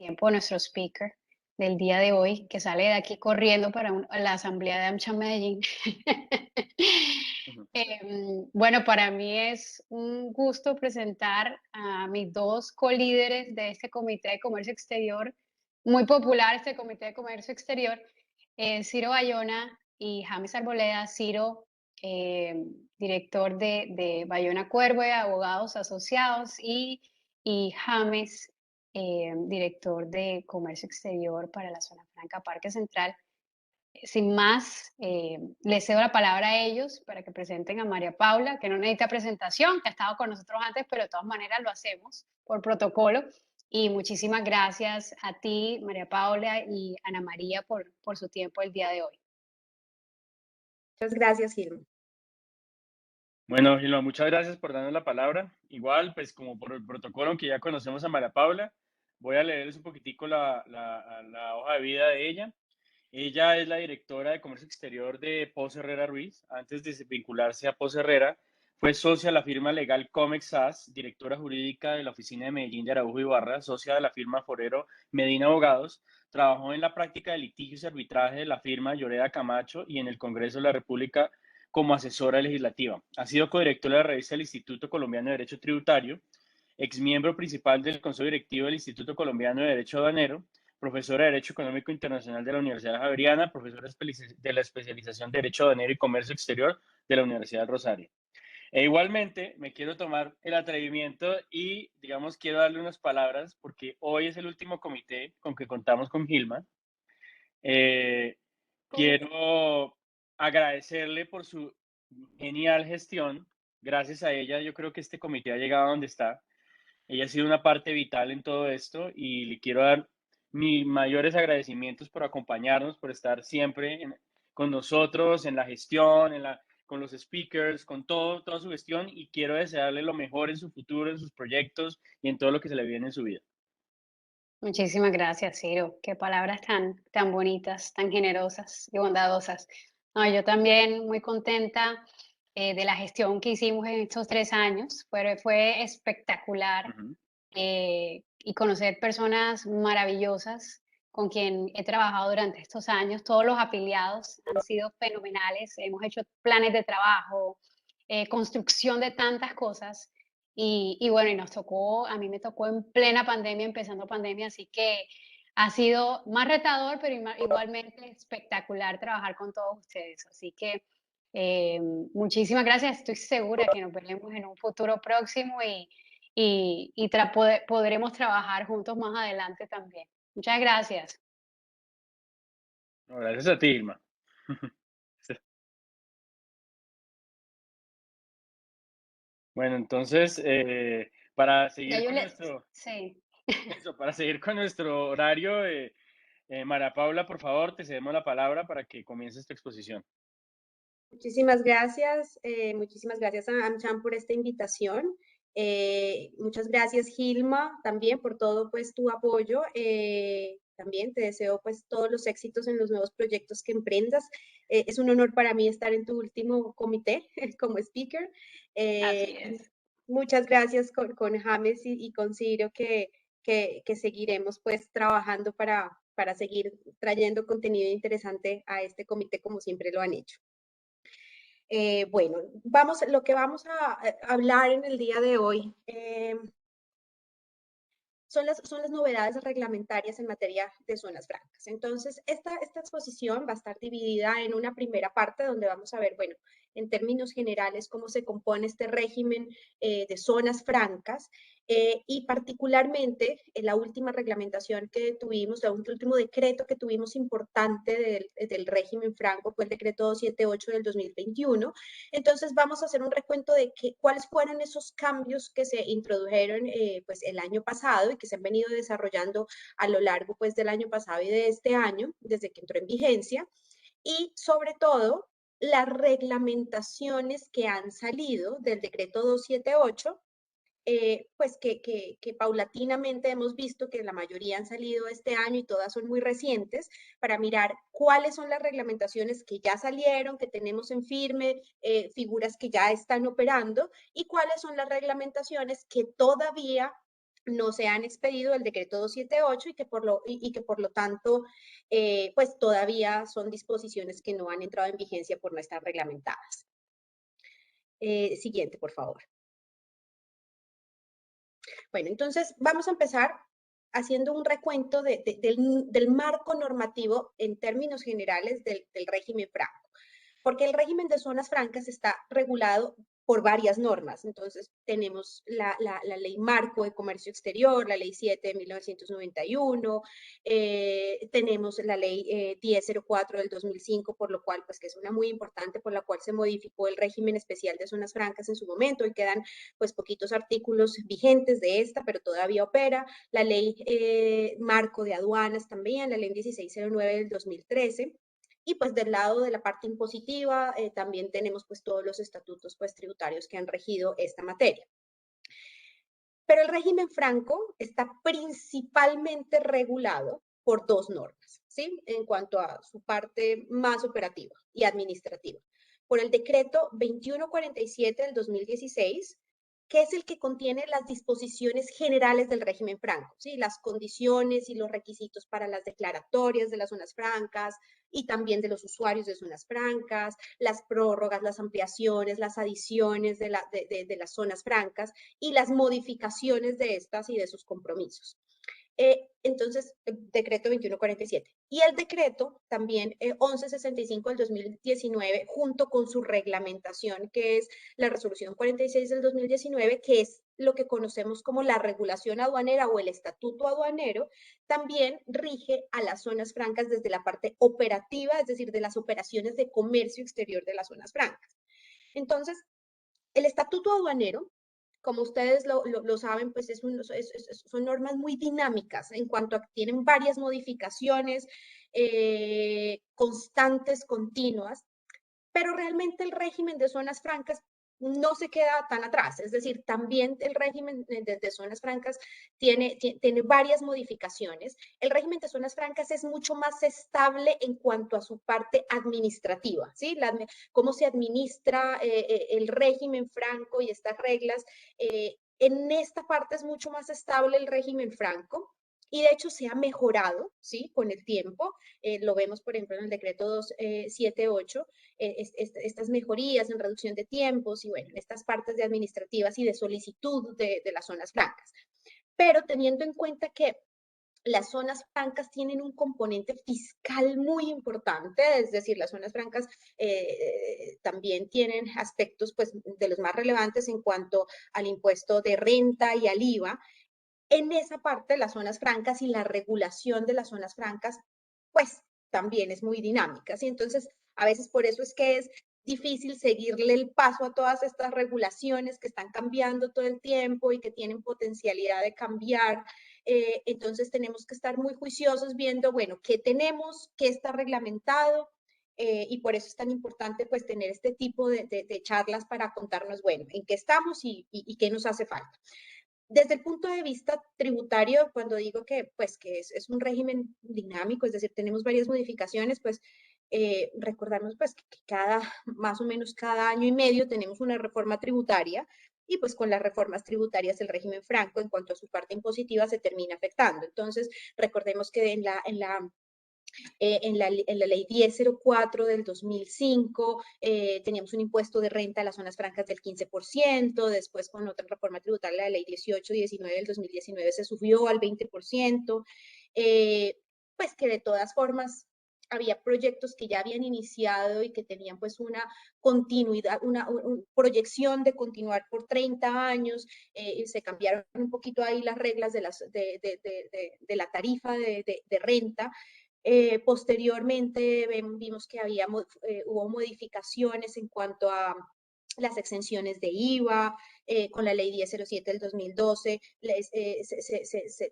tiempo nuestro speaker del día de hoy, que sale de aquí corriendo para la asamblea de AmCham Medellín. Ujú. Bueno, para mí es un gusto presentar a mis dos colíderes de este Comité de Comercio Exterior, muy popular este Comité de Comercio Exterior, Ciro Bayona y James Arboleda. Ciro, director de Bayona Cuervo, abogados asociados, y James, director de Comercio Exterior para la Zona Franca Parque Central. Sin más, les cedo la palabra a ellos para que presenten a María Paula, que no necesita presentación, que ha estado con nosotros antes, pero de todas maneras lo hacemos por protocolo. Y muchísimas gracias a ti, María Paula y Ana María, por su tiempo el día de hoy. Muchas gracias, Gilma. Bueno, Gilma, muchas gracias por darnos la palabra. Igual, pues como por el protocolo que ya conocemos a María Paula, voy a leerles un poquitico la hoja de vida de ella. Ella es la directora de Comercio Exterior de Pos Herrera Ruiz. Antes de vincularse a Pos Herrera, fue socia de la firma legal Comex SAS, directora jurídica de la oficina de Medellín de Araujo Ibarra, socia de la firma Forero Medina Abogados. Trabajó en la práctica de litigios y arbitraje de la firma Lloreda Camacho y en el Congreso de la República como asesora legislativa. Ha sido codirectora de la revista del Instituto Colombiano de Derecho Tributario, exmiembro principal del Consejo Directivo del Instituto Colombiano de Derecho Aduanero, profesora de Derecho Económico Internacional de la Universidad Javeriana, profesora de la especialización de Derecho Aduanero y Comercio Exterior de la Universidad Rosario. E igualmente me quiero tomar el atrevimiento y, digamos, quiero darle unas palabras porque hoy es el último comité con que contamos con Gilma. Eh, Quiero agradecerle por su genial gestión. Gracias a ella, yo creo que este comité ha llegado a donde está. Ella ha sido una parte vital en todo esto y le quiero dar mis mayores agradecimientos por acompañarnos, por estar siempre con nosotros en la gestión, con los speakers, con todo, toda su gestión, y quiero desearle lo mejor en su futuro, en sus proyectos y en todo lo que se le viene en su vida. Muchísimas gracias, Ciro. Qué palabras tan bonitas, tan generosas y bondadosas. No, yo también muy contenta de la gestión que hicimos en estos 3 años. Fue espectacular, Ujú. y conocer personas maravillosas con quien he trabajado durante estos años. Todos los afiliados han sido fenomenales. Hemos hecho planes de trabajo, construcción de tantas cosas. Y bueno, y a mí me tocó en plena pandemia, empezando pandemia, así que ha sido más retador, pero igualmente espectacular trabajar con todos ustedes. Así que eh, muchísimas gracias. Estoy segura que nos veremos en un futuro próximo y podremos trabajar juntos más adelante también. Muchas gracias. No, gracias a ti, Irma. Bueno, entonces, para Ya seguir yo con les, nuestro, sí. eso, para seguir con nuestro horario, María Paula, por favor, te cedemos la palabra para que comiences tu exposición. Muchísimas gracias a AmCham por esta invitación. Muchas gracias, Gilma, también por todo pues tu apoyo. También te deseo pues todos los éxitos en los nuevos proyectos que emprendas. Es un honor para mí estar en tu último comité como speaker. Así Y es. muchas gracias con James y con Ciro que seguiremos pues trabajando para seguir trayendo contenido interesante a este comité como siempre lo han hecho. Bueno, lo que vamos a hablar en el día de hoy son las novedades reglamentarias en materia de zonas francas. Entonces, esta exposición va a estar dividida en una primera parte donde vamos a ver, bueno, en términos generales, cómo se compone este régimen de zonas francas y particularmente la última reglamentación que tuvimos, el último decreto que tuvimos importante del régimen franco fue el decreto 278 del 2021. Entonces, vamos a hacer un recuento de cuáles fueron esos cambios que se introdujeron pues el año pasado y que se han venido desarrollando a lo largo pues del año pasado y de este año, desde que entró en vigencia, y sobre todo las reglamentaciones que han salido del decreto 278 pues que paulatinamente hemos visto que la mayoría han salido este año y todas son muy recientes, para mirar cuáles son las reglamentaciones que ya salieron, que tenemos en firme, figuras que ya están operando y cuáles son las reglamentaciones que todavía no se han expedido el decreto 278 y que por lo tanto, pues todavía son disposiciones que no han entrado en vigencia por no estar reglamentadas. Siguiente, por favor. Bueno, entonces vamos a empezar haciendo un recuento del marco normativo en términos generales del régimen franco, porque el régimen de zonas francas está regulado por varias normas. Entonces, tenemos la ley marco de comercio exterior, la ley 7 de 1991, tenemos la ley 1004 del 2005, por lo cual, pues que es una muy importante, por la cual se modificó el régimen especial de zonas francas en su momento y quedan pues poquitos artículos vigentes de esta, pero todavía opera. La ley marco de aduanas también, la ley 1609 del 2013. Y pues del lado de la parte impositiva también tenemos pues todos los estatutos pues tributarios que han regido esta materia. Pero el régimen franco está principalmente regulado por dos normas, ¿sí? En cuanto a su parte más operativa y administrativa. Por el decreto 2147 del 2016, que es el que contiene las disposiciones generales del régimen franco, ¿sí? Las condiciones y los requisitos para las declaratorias de las zonas francas y también de los usuarios de zonas francas, las prórrogas, las ampliaciones, las adiciones de las zonas francas y las modificaciones de estas y de sus compromisos. Entonces, el decreto 2147. Y el decreto también 1165 del 2019, junto con su reglamentación, que es la resolución 46 del 2019, que es lo que conocemos como la regulación aduanera o el estatuto aduanero, también rige a las zonas francas desde la parte operativa, es decir, de las operaciones de comercio exterior de las zonas francas. Entonces, el estatuto aduanero, como ustedes lo saben, pues son normas muy dinámicas en cuanto a que tienen varias modificaciones constantes, continuas, pero realmente el régimen de zonas francas no se queda tan atrás, es decir, también el régimen de zonas francas tiene varias modificaciones. El régimen de zonas francas es mucho más estable en cuanto a su parte administrativa, ¿sí? Cómo se administra el régimen franco y estas reglas. En esta parte es mucho más estable el régimen franco. Y de hecho se ha mejorado, ¿sí? Con el tiempo. Lo vemos, por ejemplo, en el decreto 278, estas mejorías en reducción de tiempos y, bueno, en estas partes de administrativas y de solicitud de las zonas francas. Pero teniendo en cuenta que las zonas francas tienen un componente fiscal muy importante, es decir, las zonas francas también tienen aspectos pues, de los más relevantes en cuanto al impuesto de renta y al IVA. En esa parte, las zonas francas y la regulación de las zonas francas, pues también es muy dinámica, ¿sí? Entonces, a veces por eso es que es difícil seguirle el paso a todas estas regulaciones que están cambiando todo el tiempo y que tienen potencialidad de cambiar. Entonces, tenemos que estar muy juiciosos viendo, bueno, qué tenemos, qué está reglamentado, y por eso es tan importante pues tener este tipo de charlas para contarnos, bueno, en qué estamos y qué nos hace falta. Desde el punto de vista tributario, cuando digo que, pues, que es un régimen dinámico, es decir, tenemos varias modificaciones, pues recordarnos pues, que más o menos cada año y medio tenemos una reforma tributaria y pues con las reformas tributarias el régimen franco en cuanto a su parte impositiva se termina afectando. Entonces, recordemos que en la ley 1004 del 2005 teníamos un impuesto de renta a las zonas francas del 15%, después con otra reforma tributaria, la ley 1819 del 2019 se subió al 20%, pues que de todas formas había proyectos que ya habían iniciado y que tenían pues una continuidad, una proyección de continuar por 30 años, y se cambiaron un poquito ahí las reglas de la tarifa de renta. Posteriormente vimos que hubo modificaciones en cuanto a las exenciones de IVA, con la ley 1007 del 2012,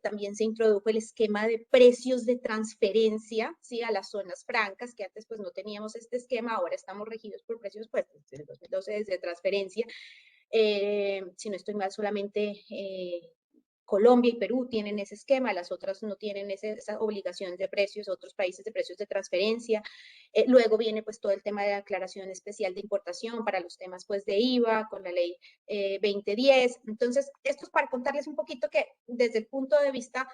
también se introdujo el esquema de precios de transferencia, ¿sí? A las zonas francas, que antes pues no teníamos este esquema, ahora estamos regidos por precios pues desde el 2012 desde transferencia, si no estoy mal solamente Colombia y Perú tienen ese esquema, las otras no tienen esa obligación de precios, otros países de precios de transferencia. Luego viene pues todo el tema de la aclaración especial de importación para los temas pues de IVA con la ley 2010. Entonces, esto es para contarles un poquito que desde el punto de vista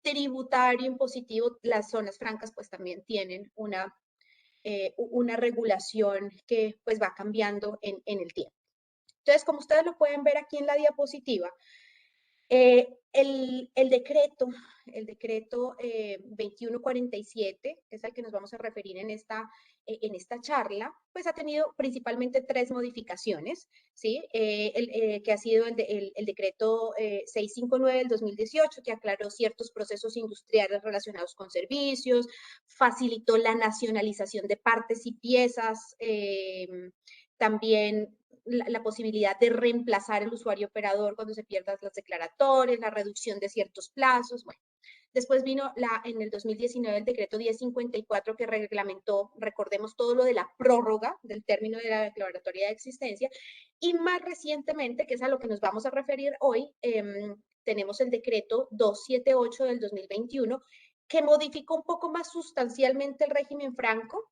tributario impositivo, las zonas francas pues también tienen una regulación que pues va cambiando en el tiempo. Entonces, como ustedes lo pueden ver aquí en la diapositiva, el decreto 2147, que es al que nos vamos a referir en esta charla, pues ha tenido principalmente 3 modificaciones, ¿sí? Que ha sido el decreto 659 del 2018, que aclaró ciertos procesos industriales relacionados con servicios, facilitó la nacionalización de partes y piezas, también la posibilidad de reemplazar el usuario operador cuando se pierdan las declaratorias, la reducción de ciertos plazos. Bueno, después vino en el 2019 el decreto 1054 que reglamentó, recordemos, todo lo de la prórroga del término de la declaratoria de existencia. Y más recientemente, que es a lo que nos vamos a referir hoy, tenemos el decreto 278 del 2021 que modificó un poco más sustancialmente el régimen franco,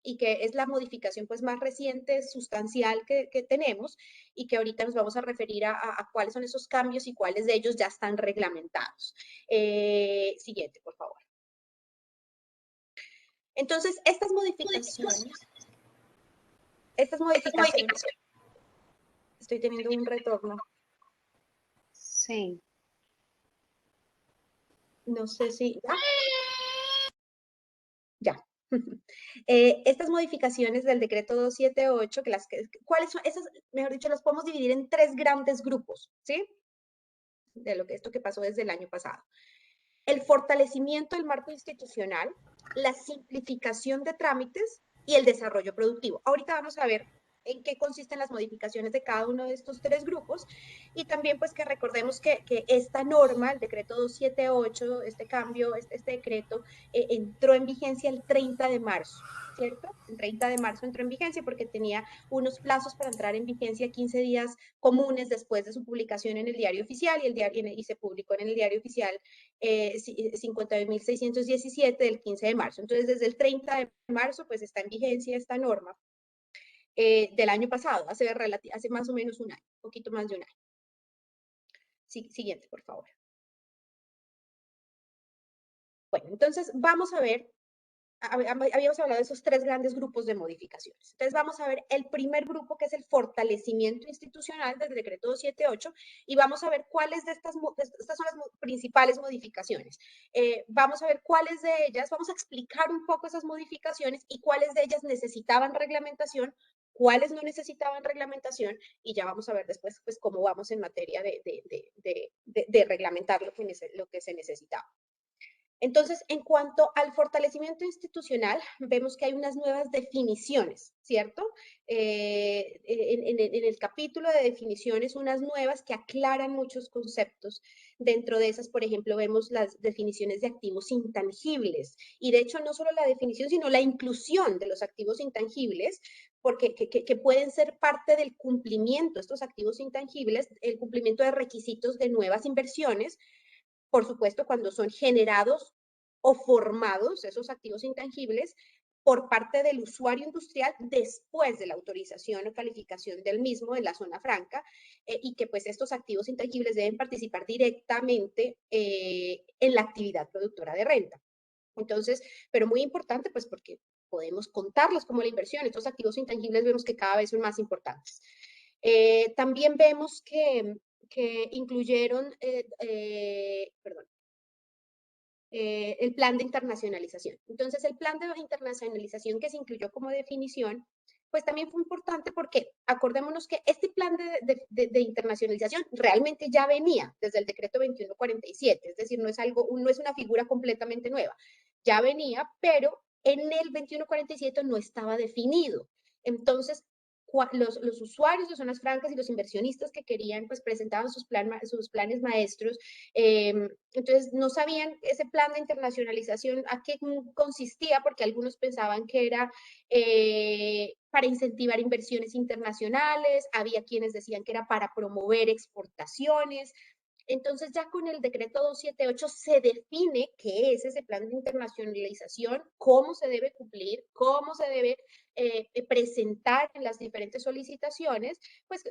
y que es la modificación pues más reciente, sustancial que tenemos, y que ahorita nos vamos a referir a cuáles son esos cambios y cuáles de ellos ya están reglamentados. Siguiente, por favor. Entonces, estas modificaciones, estoy teniendo un retorno. Sí. No sé si... Ya. Estas modificaciones del decreto 278, ¿cuáles son esas? Mejor dicho, las podemos dividir en 3 grandes grupos, ¿sí? De esto que pasó desde el año pasado. El fortalecimiento del marco institucional, la simplificación de trámites y el desarrollo productivo. Ahorita vamos a ver en qué consisten las modificaciones de cada uno de estos 3 grupos, y también pues que recordemos que esta norma, el decreto 278, este cambio, este decreto, entró en vigencia el 30 de marzo, ¿cierto? El 30 de marzo entró en vigencia porque tenía unos plazos para entrar en vigencia 15 días comunes después de su publicación en el diario oficial, y se publicó en el diario oficial 50.617 del 15 de marzo. Entonces, desde el 30 de marzo, pues está en vigencia esta norma del año pasado, hace más o menos un año, un poquito más de un año. Siguiente, por favor. Bueno, entonces vamos a ver, habíamos hablado de esos 3 grandes grupos de modificaciones. Entonces vamos a ver el primer grupo, que es el fortalecimiento institucional del decreto 278, y vamos a ver cuáles de estas son las principales modificaciones. Vamos a ver cuáles de ellas, vamos a explicar un poco esas modificaciones y cuáles de ellas necesitaban reglamentación, cuáles no necesitaban reglamentación, y ya vamos a ver después pues cómo vamos en materia de reglamentar lo que se necesitaba. Entonces, en cuanto al fortalecimiento institucional, vemos que hay unas nuevas definiciones, ¿cierto? En el capítulo de definiciones, unas nuevas que aclaran muchos conceptos. Dentro de esas, por ejemplo, vemos las definiciones de activos intangibles. Y de hecho, no solo la definición, sino la inclusión de los activos intangibles, porque que pueden ser parte del cumplimiento, estos activos intangibles, el cumplimiento de requisitos de nuevas inversiones, por supuesto, cuando son generados o formados esos activos intangibles por parte del usuario industrial después de la autorización o calificación del mismo en la zona franca, y que pues estos activos intangibles deben participar directamente en la actividad productora de renta. Entonces, pero muy importante pues porque podemos contarlos como la inversión. Estos activos intangibles vemos que cada vez son más importantes. También vemos que incluyeron, el plan de internacionalización. Entonces, el plan de internacionalización que se incluyó como definición, pues también fue importante porque acordémonos que este plan de internacionalización realmente ya venía desde el decreto 2147, es decir, no es una figura completamente nueva, ya venía, pero en el 2147 no estaba definido. Entonces, los usuarios de zonas francas y los inversionistas que querían, pues presentaban sus planes maestros, entonces no sabían ese plan de internacionalización a qué consistía, porque algunos pensaban que era para incentivar inversiones internacionales, había quienes decían que era para promover exportaciones, Entonces ya con el decreto 278 se define qué es ese plan de internacionalización, cómo se debe cumplir, cómo se debe presentar en las diferentes solicitaciones, pues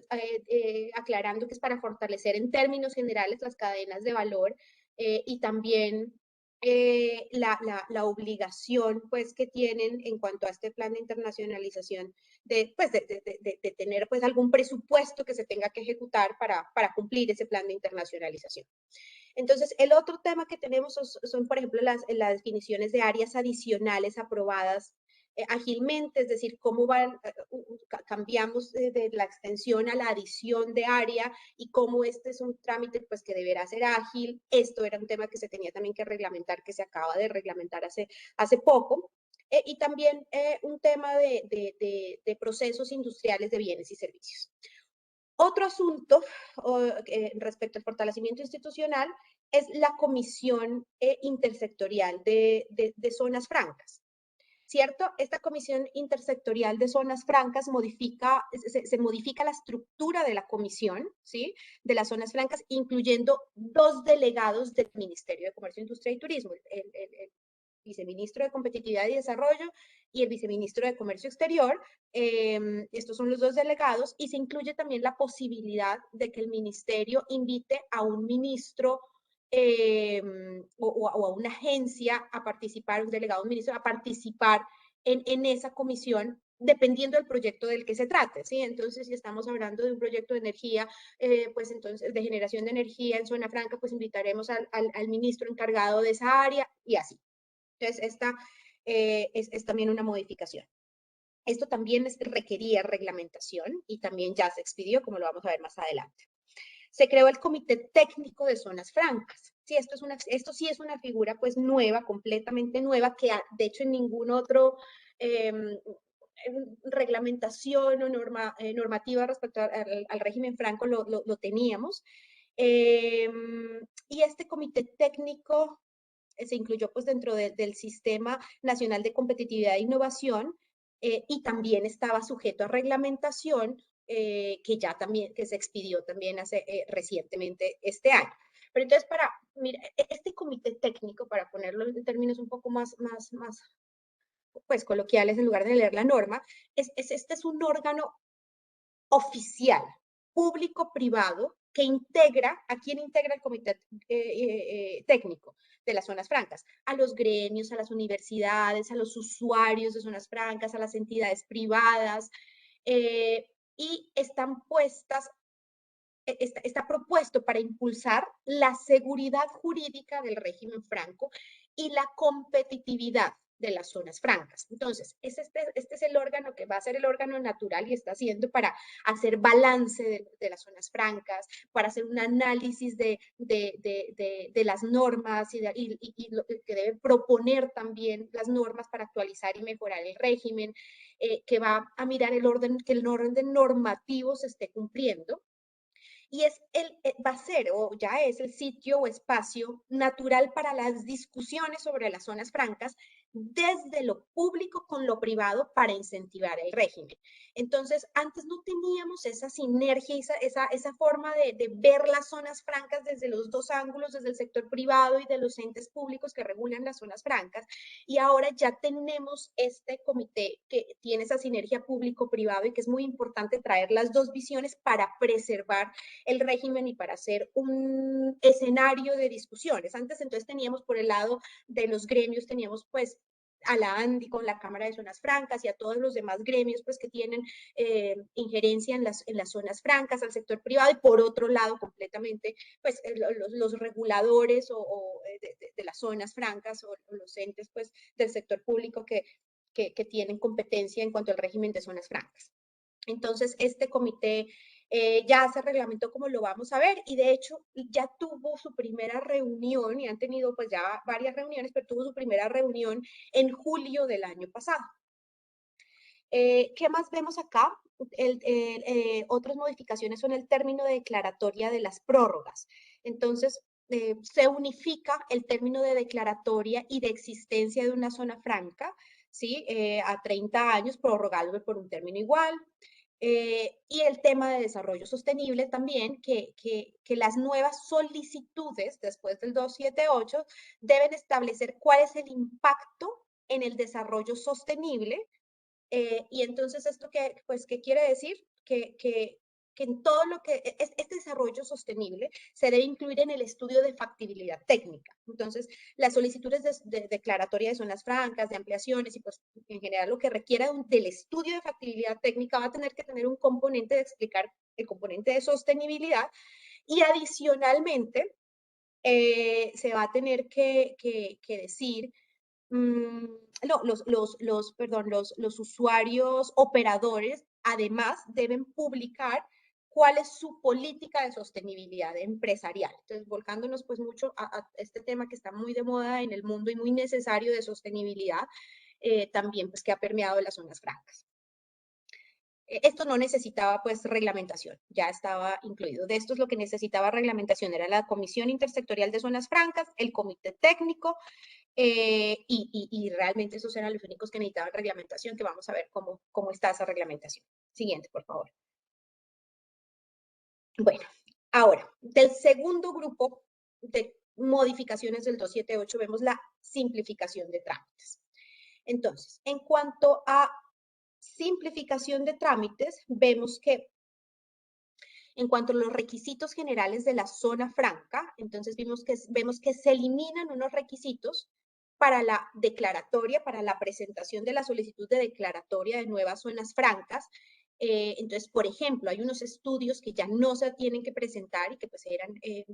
aclarando que es para fortalecer en términos generales las cadenas de valor y también la obligación pues que tienen en cuanto a este plan de internacionalización de tener pues algún presupuesto que se tenga que ejecutar para cumplir ese plan de internacionalización. Entonces, el otro tema que tenemos son por ejemplo, las definiciones de áreas adicionales aprobadas ágilmente, es decir, cómo cambiamos de la extensión a la adición de área y cómo este es un trámite pues que deberá ser ágil. Esto era un tema que se tenía también que reglamentar, que se acaba de reglamentar hace poco. Y también un tema de procesos industriales de bienes y servicios. Otro asunto respecto al fortalecimiento institucional es la Comisión Intersectorial de Zonas Francas. ¿Cierto? Esta Comisión Intersectorial de Zonas Francas se modifica la estructura de la comisión, ¿sí? De las zonas francas, incluyendo 2 delegados del Ministerio de Comercio, Industria y Turismo, el viceministro de Competitividad y Desarrollo y el viceministro de Comercio Exterior. Estos son los 2 delegados y se incluye también la posibilidad de que el ministerio invite a un ministro o a una agencia a participar, un delegado, un ministro, a participar en esa comisión, dependiendo del proyecto del que se trate, ¿sí? Entonces, si estamos hablando de un proyecto de energía, pues entonces, de generación de energía en zona franca, pues invitaremos al ministro encargado de esa área y así. Entonces, esta es también una modificación. Esto también requería reglamentación y también ya se expidió, como lo vamos a ver más adelante. Se creó el Comité Técnico de Zonas Francas. Sí, esto sí es una figura pues nueva, completamente nueva, que de hecho en ningún otro reglamentación o normativa respecto al régimen franco lo teníamos. Y este Comité Técnico se incluyó pues dentro del Sistema Nacional de Competitividad e Innovación y también estaba sujeto a reglamentación que ya también, que se expidió también hace recientemente este año. Pero entonces mira, este comité técnico, para ponerlo en términos un poco más pues coloquiales en lugar de leer la norma, este es un órgano oficial, público-privado, que integra, ¿a quién integra el comité técnico de las zonas francas? A los gremios, a las universidades, a los usuarios de zonas francas, a las entidades privadas, y están puestas, está propuesto para impulsar la seguridad jurídica del régimen franco y la competitividad de las zonas francas. Entonces, este es el órgano que va a ser el órgano natural y está haciendo para hacer balance de las zonas francas, para hacer un análisis de las normas y que debe proponer también las normas para actualizar y mejorar el régimen, que va a mirar que el orden normativo se esté cumpliendo. Y va a ser o ya es el sitio o espacio natural para las discusiones sobre las zonas francas desde lo público con lo privado para incentivar el régimen. Entonces, antes no teníamos esa sinergia, esa forma de ver las zonas francas desde los 2 ángulos, desde el sector privado y de los entes públicos que regulan las zonas francas. Y ahora ya tenemos este comité que tiene esa sinergia público-privado y que es muy importante traer las 2 visiones para preservar el régimen y para hacer un escenario de discusiones. Antes entonces teníamos por el lado de los gremios, teníamos pues a la ANDI con la Cámara de Zonas Francas y a todos los demás gremios pues que tienen injerencia en las zonas francas, al sector privado, y por otro lado completamente pues los reguladores de las zonas francas o los entes pues del sector público que tienen competencia en cuanto al régimen de zonas francas. Entonces, este comité ya se reglamentó como lo vamos a ver y de hecho ya tuvo su primera reunión y han tenido pues ya varias reuniones, pero tuvo su primera reunión en julio del año pasado. ¿Qué más vemos acá? Otras modificaciones son el término de declaratoria de las prórrogas. Entonces, se unifica el término de declaratoria y de existencia de una zona franca, ¿sí? A 30 años, prorrogable por un término igual. Y el tema de desarrollo sostenible también, que las nuevas solicitudes después del 278 deben establecer cuál es el impacto en el desarrollo sostenible. Y entonces, ¿esto qué, pues, qué quiere decir? Que en todo lo que este desarrollo sostenible se debe incluir en el estudio de factibilidad técnica. Entonces, las solicitudes de declaratoria de zonas francas, de ampliaciones y pues en general lo que requiera del estudio de factibilidad técnica va a tener que tener un componente de explicar el componente de sostenibilidad y adicionalmente se va a tener que decir no, los usuarios operadores además deben publicar cuál es su política de sostenibilidad empresarial. Entonces, volcándonos pues mucho a este tema que está muy de moda en el mundo y muy necesario de sostenibilidad, también pues que ha permeado las zonas francas. Esto no necesitaba pues reglamentación, ya estaba incluido. De esto es lo que necesitaba reglamentación, era la Comisión Intersectorial de Zonas Francas, el Comité Técnico, y realmente esos eran los únicos que necesitaban reglamentación, que vamos a ver cómo está esa reglamentación. Siguiente, por favor. Bueno, ahora, del segundo grupo de modificaciones del 278 vemos la simplificación de trámites. Entonces, en cuanto a simplificación de trámites, vemos que en cuanto a los requisitos generales de la zona franca, entonces vemos que se eliminan unos requisitos para la declaratoria, para la presentación de la solicitud de declaratoria de nuevas zonas francas. Entonces, por ejemplo, hay unos estudios que ya no se tienen que presentar y que pues eran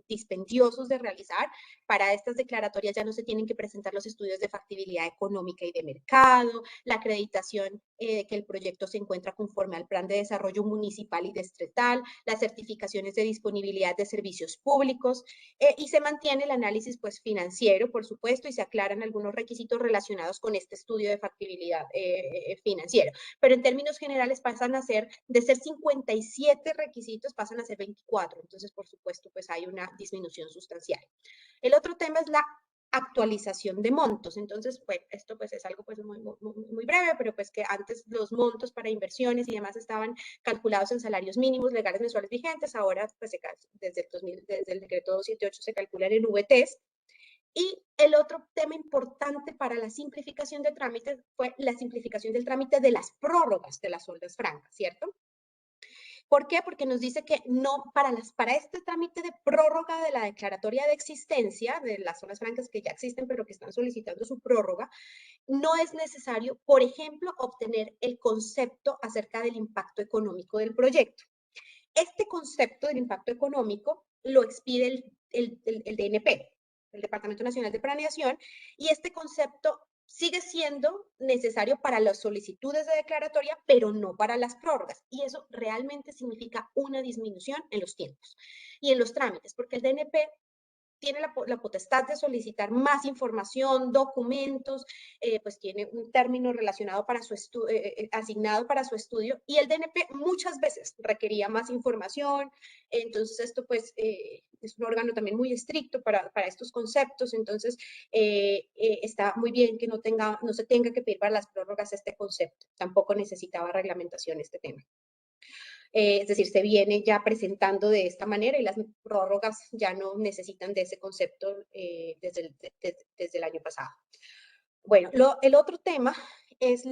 dispendiosos de realizar. Para estas declaratorias ya no se tienen que presentar los estudios de factibilidad económica y de mercado, la acreditación de que el proyecto se encuentra conforme al plan de desarrollo municipal y distrital, las certificaciones de disponibilidad de servicios públicos, y se mantiene el análisis pues financiero, por supuesto, y se aclaran algunos requisitos relacionados con este estudio de factibilidad financiero. Pero en términos generales pasan a ser, de ser 57 requisitos, pasan a ser 24. Entonces, por supuesto, pues hay una disminución sustancial. El otro tema es la actualización de montos. Entonces, pues esto pues es algo pues muy breve, pero pues que antes los montos para inversiones y demás estaban calculados en salarios mínimos legales mensuales vigentes, ahora pues desde el decreto 278 se calculan en VTs. Y el otro tema importante para la simplificación de trámites fue la simplificación del trámite de las prórrogas de las zonas francas, ¿cierto? ¿Por qué? Porque nos dice que no, para este trámite de prórroga de la declaratoria de existencia de las zonas francas que ya existen, pero que están solicitando su prórroga, no es necesario, por ejemplo, obtener el concepto acerca del impacto económico del proyecto. Este concepto del impacto económico lo expide el DNP, el Departamento Nacional de Planeación, y este concepto sigue siendo necesario para las solicitudes de declaratoria, pero no para las prórrogas. Y eso realmente significa una disminución en los tiempos y en los trámites, porque el DNP tiene la potestad de solicitar más información, documentos, pues tiene un término relacionado para su asignado para su estudio, y el DNP muchas veces requería más información. Entonces esto pues es un órgano también muy estricto para estos conceptos. Entonces está muy bien que no se tenga que pedir para las prórrogas este concepto. Tampoco necesitaba reglamentación este tema. Es decir, se viene ya presentando de esta manera y las prórrogas ya no necesitan de ese concepto desde el año pasado. Bueno, el otro tema es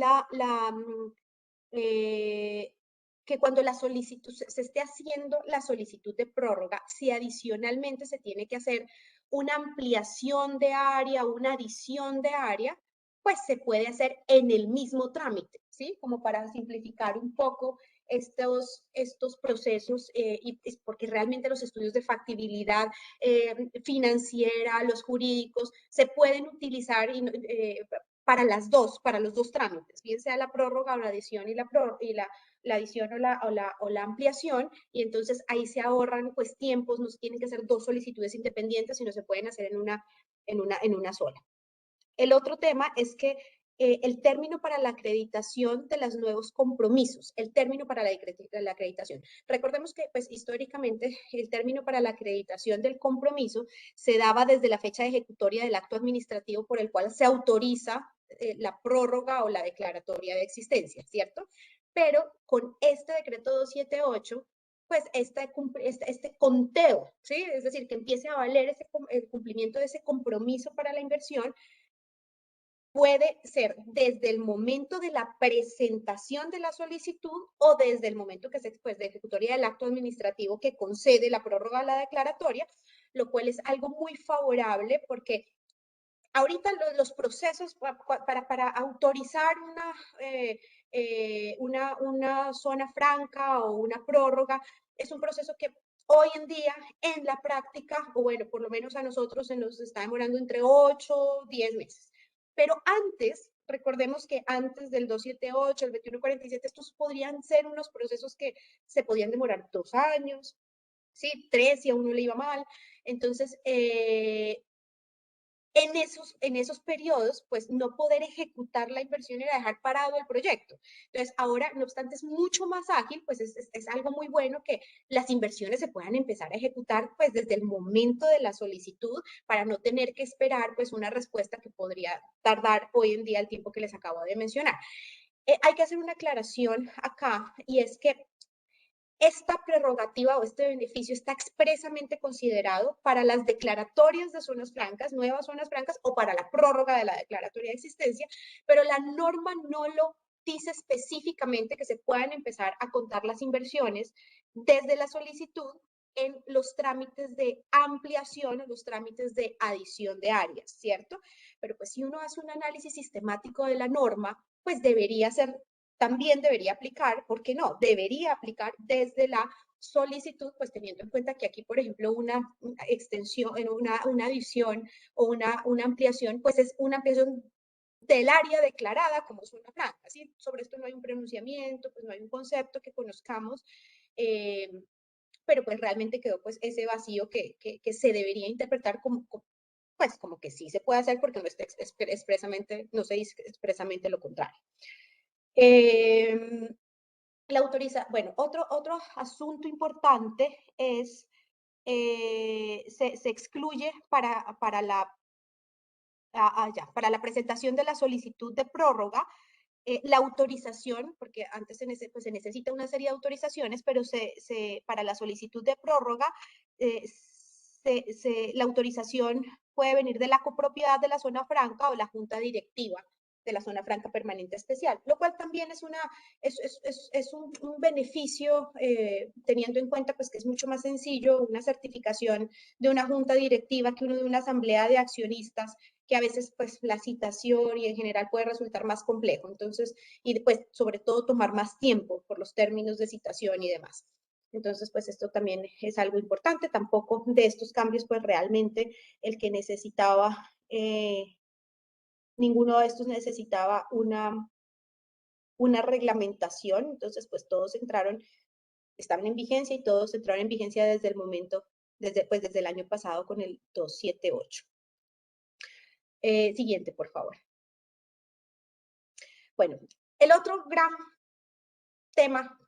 que cuando la solicitud se esté haciendo la solicitud de prórroga, si adicionalmente se tiene que hacer una ampliación de área, una adición de área, pues se puede hacer en el mismo trámite, ¿sí? Como para simplificar un poco estos procesos, y porque realmente los estudios de factibilidad financiera, los jurídicos, se pueden utilizar para los dos trámites, bien sea la prórroga o la adición y la adición o la ampliación, y entonces ahí se ahorran pues tiempos, no se tienen que hacer dos solicitudes independientes, sino se pueden hacer en una sola. El otro tema es que el término para la acreditación de los nuevos compromisos, el término para la acreditación. Recordemos que, pues, históricamente, el término para la acreditación del compromiso se daba desde la fecha de ejecutoria del acto administrativo por el cual se autoriza la prórroga o la declaratoria de existencia, ¿cierto? pero con este decreto 278, pues este conteo, ¿sí? Es decir, que empiece a valer el cumplimiento de ese compromiso para la inversión, puede ser desde el momento de la presentación de la solicitud o desde el momento que se pues, de ejecutoria del acto administrativo que concede la prórroga a la declaratoria, lo cual es algo muy favorable porque ahorita los procesos para autorizar una zona franca o una prórroga es un proceso que hoy en día en la práctica, o bueno, por lo menos a nosotros se nos está demorando entre 8 o 10 meses. Pero antes, recordemos que antes del 278, el 2147, estos podrían ser unos procesos que se podían demorar 2 años, ¿sí? 3 si a uno le iba mal. Entonces, en esos periodos, pues no poder ejecutar la inversión era dejar parado el proyecto. Entonces, ahora, no obstante, es mucho más ágil, pues es algo muy bueno que las inversiones se puedan empezar a ejecutar pues desde el momento de la solicitud para no tener que esperar pues una respuesta que podría tardar hoy en día el tiempo que les acabo de mencionar. Hay que hacer una aclaración acá y es que esta prerrogativa o este beneficio está expresamente considerado para las declaratorias de zonas francas, nuevas zonas francas, o para la prórroga de la declaratoria de existencia, pero la norma no lo dice específicamente que se puedan empezar a contar las inversiones desde la solicitud en los trámites de ampliación o los trámites de adición de áreas, ¿cierto? Pero pues si uno hace un análisis sistemático de la norma, pues también debería aplicar, ¿por qué no? Debería aplicar desde la solicitud, pues teniendo en cuenta que aquí, por ejemplo, una extensión, una adición o una ampliación, pues es una ampliación del área declarada como zona franca, ¿sí? Sobre esto no hay un pronunciamiento, pues no hay un concepto que conozcamos, pero pues realmente quedó pues ese vacío que se debería interpretar pues como que sí se puede hacer porque no está expresamente, no se dice expresamente lo contrario. Bueno, otro asunto importante es, se excluye para la presentación de la solicitud de prórroga, la autorización, porque antes pues se necesita una serie de autorizaciones, pero para la solicitud de prórroga, la autorización puede venir de la copropiedad de la zona franca o la junta directiva de la zona franca permanente especial, lo cual también es un beneficio, teniendo en cuenta pues que es mucho más sencillo una certificación de una junta directiva que uno de una asamblea de accionistas, que a veces pues la citación y en general puede resultar más complejo. Entonces, y pues sobre todo tomar más tiempo por los términos de citación y demás. Entonces, pues esto también es algo importante. Tampoco de estos cambios, pues realmente el que necesitaba, ninguno de estos necesitaba una reglamentación. Entonces, pues todos estaban en vigencia y todos entraron en vigencia desde el momento, desde el año pasado con el 278. Siguiente, por favor. Bueno, el otro gran tema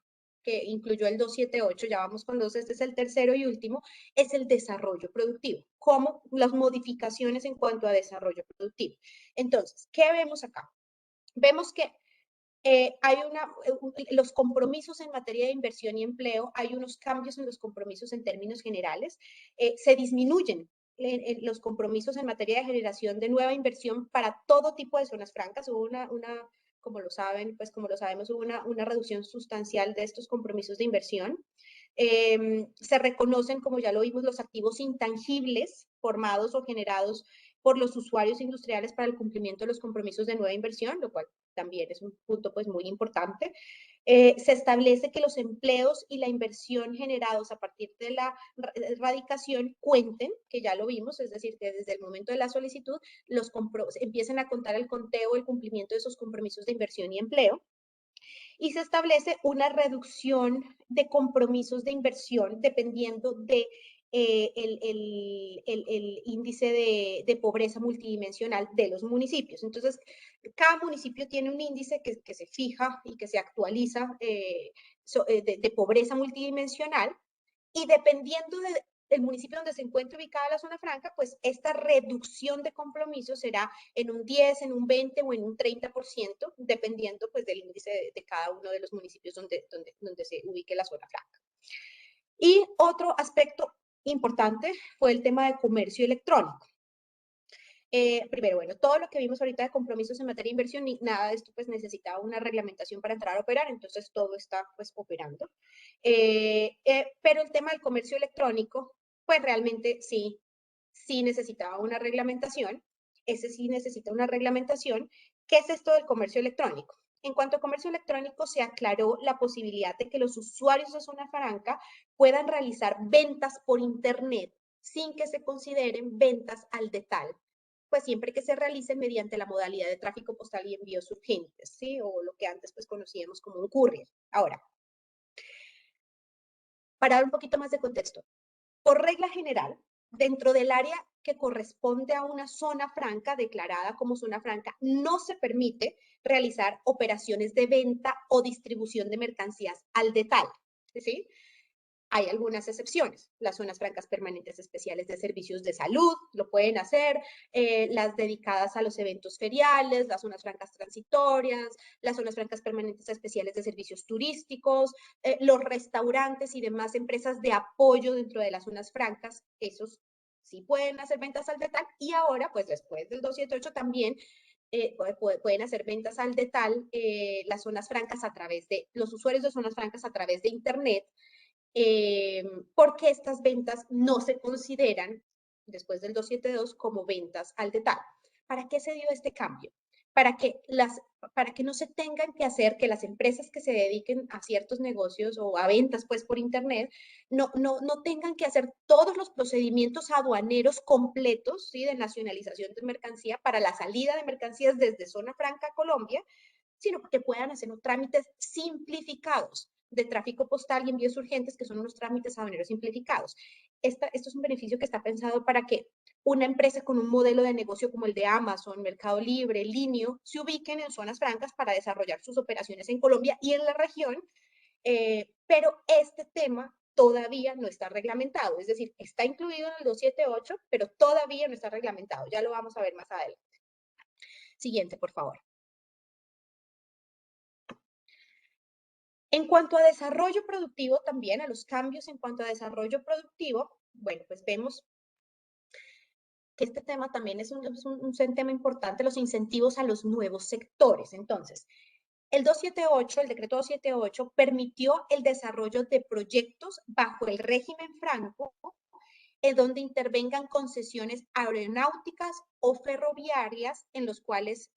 que incluyó el 278, ya vamos con dos, este es el tercero y último, es el desarrollo productivo. ¿Cómo? Las modificaciones en cuanto a desarrollo productivo. Entonces, ¿qué vemos acá? Vemos que hay los compromisos en materia de inversión y empleo, hay unos cambios en los compromisos en términos generales, se disminuyen los compromisos en materia de generación de nueva inversión para todo tipo de zonas francas. Hubo como lo saben, pues como lo sabemos, hubo una reducción sustancial de estos compromisos de inversión. Se reconocen, como ya lo vimos, los activos intangibles formados o generados por los usuarios industriales para el cumplimiento de los compromisos de nueva inversión, lo cual también es un punto pues muy importante. Se establece que los empleos y la inversión generados a partir de la radicación cuenten, que ya lo vimos, es decir, que desde el momento de la solicitud empiecen a contar el conteo, el cumplimiento de esos compromisos de inversión y empleo. Y se establece una reducción de compromisos de inversión dependiendo de el índice de pobreza multidimensional de los municipios. Entonces, cada municipio tiene un índice que se fija y que se actualiza de pobreza multidimensional, y dependiendo el municipio donde se encuentre ubicada la zona franca, pues esta reducción de compromiso será en un 10, en un 20 o en un 30%, dependiendo pues del índice de cada uno de los municipios donde se ubique la zona franca. Y otro aspecto importante fue el tema de comercio electrónico. Primero, bueno, todo lo que vimos ahorita de compromisos en materia de inversión, ni nada de esto pues necesitaba una reglamentación para entrar a operar, entonces todo está pues operando. Pero el tema del comercio electrónico, pues realmente sí necesitaba una reglamentación. Ese sí necesita una reglamentación. ¿Qué es esto del comercio electrónico? En cuanto a comercio electrónico, se aclaró la posibilidad de que los usuarios de zona franca puedan realizar ventas por Internet sin que se consideren ventas al detalle, pues siempre que se realicen mediante la modalidad de tráfico postal y envíos urgentes, ¿sí? O lo que antes pues conocíamos como un courier. Ahora, para dar un poquito más de contexto, por regla general, dentro del área que corresponde a una zona franca declarada como zona franca, no se permite realizar operaciones de venta o distribución de mercancías al detalle, ¿sí? Hay algunas excepciones. Las zonas francas permanentes especiales de servicios de salud lo pueden hacer, las dedicadas a los eventos feriales, las zonas francas transitorias, las zonas francas permanentes especiales de servicios turísticos, los restaurantes y demás empresas de apoyo dentro de las zonas francas, esos sí pueden hacer ventas al detalle. Y ahora, pues después del 278 también pueden hacer ventas al detalle las zonas francas a través de, los usuarios de zonas francas a través de Internet, porque estas ventas no se consideran, después del 272, como ventas al detalle. ¿Para qué se dio este cambio? Para que no se tengan que hacer, que las empresas que se dediquen a ciertos negocios o a ventas pues por Internet, no tengan que hacer todos los procedimientos aduaneros completos, ¿sí? De nacionalización de mercancía para la salida de mercancías desde Zona Franca a Colombia, sino que puedan hacer unos trámites simplificados de tráfico postal y envíos urgentes, que son unos trámites aduaneros simplificados. Esto es un beneficio que está pensado para que una empresa con un modelo de negocio como el de Amazon, Mercado Libre, Linio, se ubiquen en zonas francas para desarrollar sus operaciones en Colombia y en la región, pero este tema todavía no está reglamentado, es decir, está incluido en el 278, pero todavía no está reglamentado. Ya lo vamos a ver más adelante. Siguiente, por favor. En cuanto a desarrollo productivo, también a los cambios en cuanto a desarrollo productivo, bueno, pues vemos que este tema también es un tema importante, los incentivos a los nuevos sectores. Entonces, el 278, el decreto 278, permitió el desarrollo de proyectos bajo el régimen franco, en donde intervengan concesiones aeronáuticas o ferroviarias en los cuales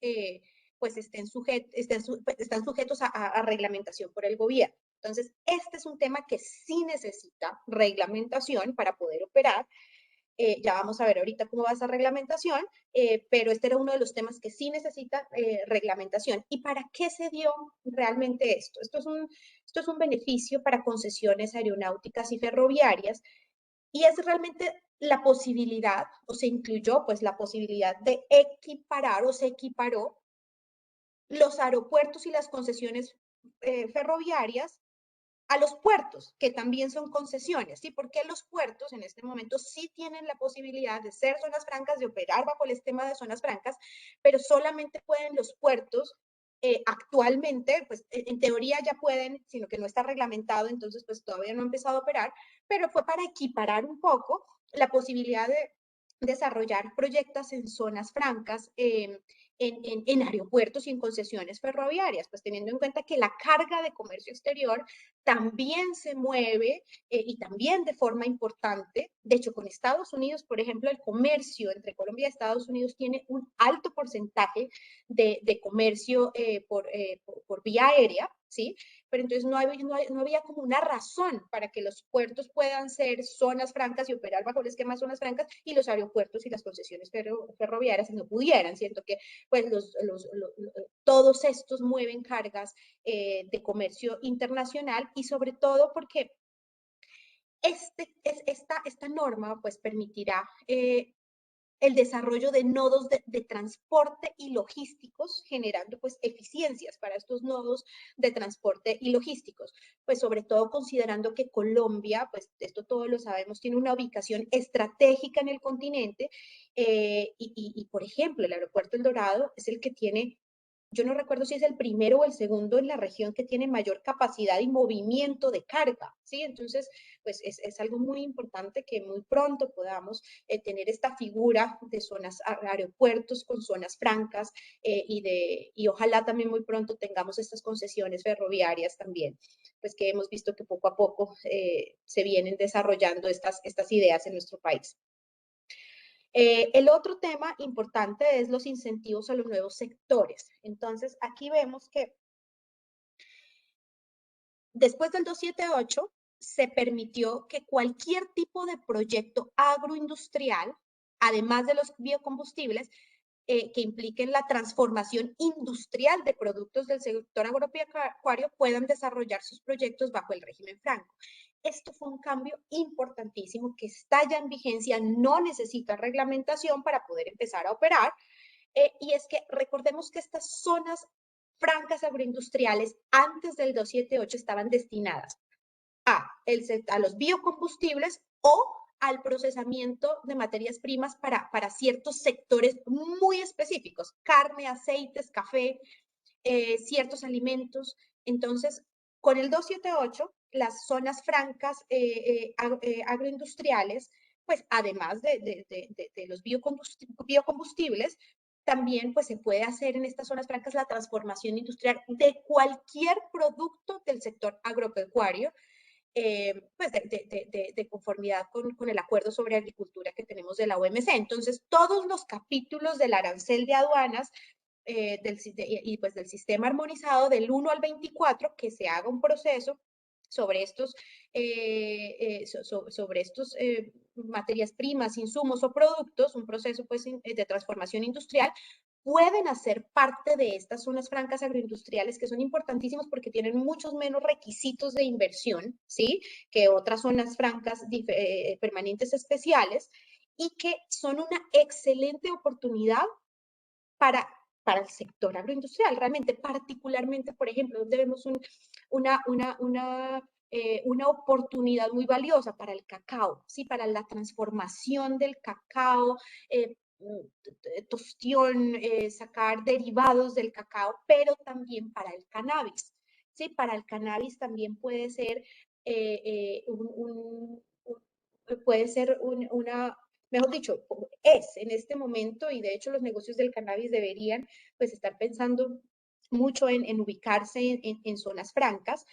pues están sujetos a reglamentación por el gobierno. Entonces, este es un tema que sí necesita reglamentación para poder operar. Ya vamos a ver ahorita cómo va esa reglamentación, pero este era uno de los temas que sí necesita reglamentación. ¿Y para qué se dio realmente esto? Esto es un beneficio para concesiones aeronáuticas y ferroviarias, y es realmente la posibilidad, o se incluyó pues la posibilidad de equiparar o se equiparó los aeropuertos y las concesiones ferroviarias a los puertos, que también son concesiones, ¿sí? Porque los puertos en este momento sí tienen la posibilidad de ser zonas francas, de operar bajo el esquema de zonas francas, pero solamente pueden los puertos actualmente, pues en teoría ya pueden, sino que no está reglamentado, entonces pues todavía no ha empezado a operar, pero fue para equiparar un poco la posibilidad de desarrollar proyectos en zonas francas, en aeropuertos y en concesiones ferroviarias, pues teniendo en cuenta que la carga de comercio exterior también se mueve y también de forma importante. De hecho, con Estados Unidos, por ejemplo, el comercio entre Colombia y Estados Unidos tiene un alto porcentaje de comercio por vía aérea, ¿sí? Pero entonces no había como una razón para que los puertos puedan ser zonas francas y operar bajo el esquema de zonas francas y los aeropuertos y las concesiones ferroviarias no pudieran, siento que pues todos estos mueven cargas de comercio internacional, y sobre todo porque esta norma pues permitirá el desarrollo de nodos de transporte y logísticos, generando pues eficiencias para estos nodos de transporte y logísticos. Pues sobre todo considerando que Colombia, pues esto todos lo sabemos, tiene una ubicación estratégica en el continente y por ejemplo, el aeropuerto El Dorado es el que tiene, yo no recuerdo si es el primero o el segundo en la región que tiene mayor capacidad y movimiento de carga, ¿sí? Entonces, pues es algo muy importante que muy pronto podamos tener esta figura de zonas, aeropuertos con zonas francas y ojalá también muy pronto tengamos estas concesiones ferroviarias también, pues que hemos visto que poco a poco se vienen desarrollando estas ideas en nuestro país. El otro tema importante es los incentivos a los nuevos sectores. Entonces, aquí vemos que después del 278 se permitió que cualquier tipo de proyecto agroindustrial, además de los biocombustibles, que impliquen la transformación industrial de productos del sector agropecuario puedan desarrollar sus proyectos bajo el régimen franco. Esto fue un cambio importantísimo que está ya en vigencia, no necesita reglamentación para poder empezar a operar. Y es que recordemos que estas zonas francas agroindustriales antes del 278 estaban destinadas a los biocombustibles o al procesamiento de materias primas para ciertos sectores muy específicos, carne, aceites, café, ciertos alimentos. Entonces, con el 278, las zonas francas agroindustriales, pues además de los biocombustibles, también pues se puede hacer en estas zonas francas la transformación industrial de cualquier producto del sector agropecuario, pues de conformidad con el acuerdo sobre agricultura que tenemos de la OMC. Entonces, todos los capítulos del arancel de aduanas y pues del sistema armonizado del 1 al 24, que se haga un proceso sobre estos, materias primas, insumos o productos, un proceso pues de transformación industrial, pueden hacer parte de estas zonas francas agroindustriales que son importantísimos porque tienen muchos menos requisitos de inversión, ¿sí? Que otras zonas francas permanentes especiales y que son una excelente oportunidad para el sector agroindustrial, realmente, particularmente, por ejemplo, donde vemos una oportunidad muy valiosa para el cacao, ¿sí? Para la transformación del cacao, tostión, sacar derivados del cacao, pero también para el cannabis, ¿sí? Para el cannabis también puede ser una, mejor dicho, es en este momento, y de hecho los negocios del cannabis deberían pues estar pensando mucho en ubicarse en zonas francas,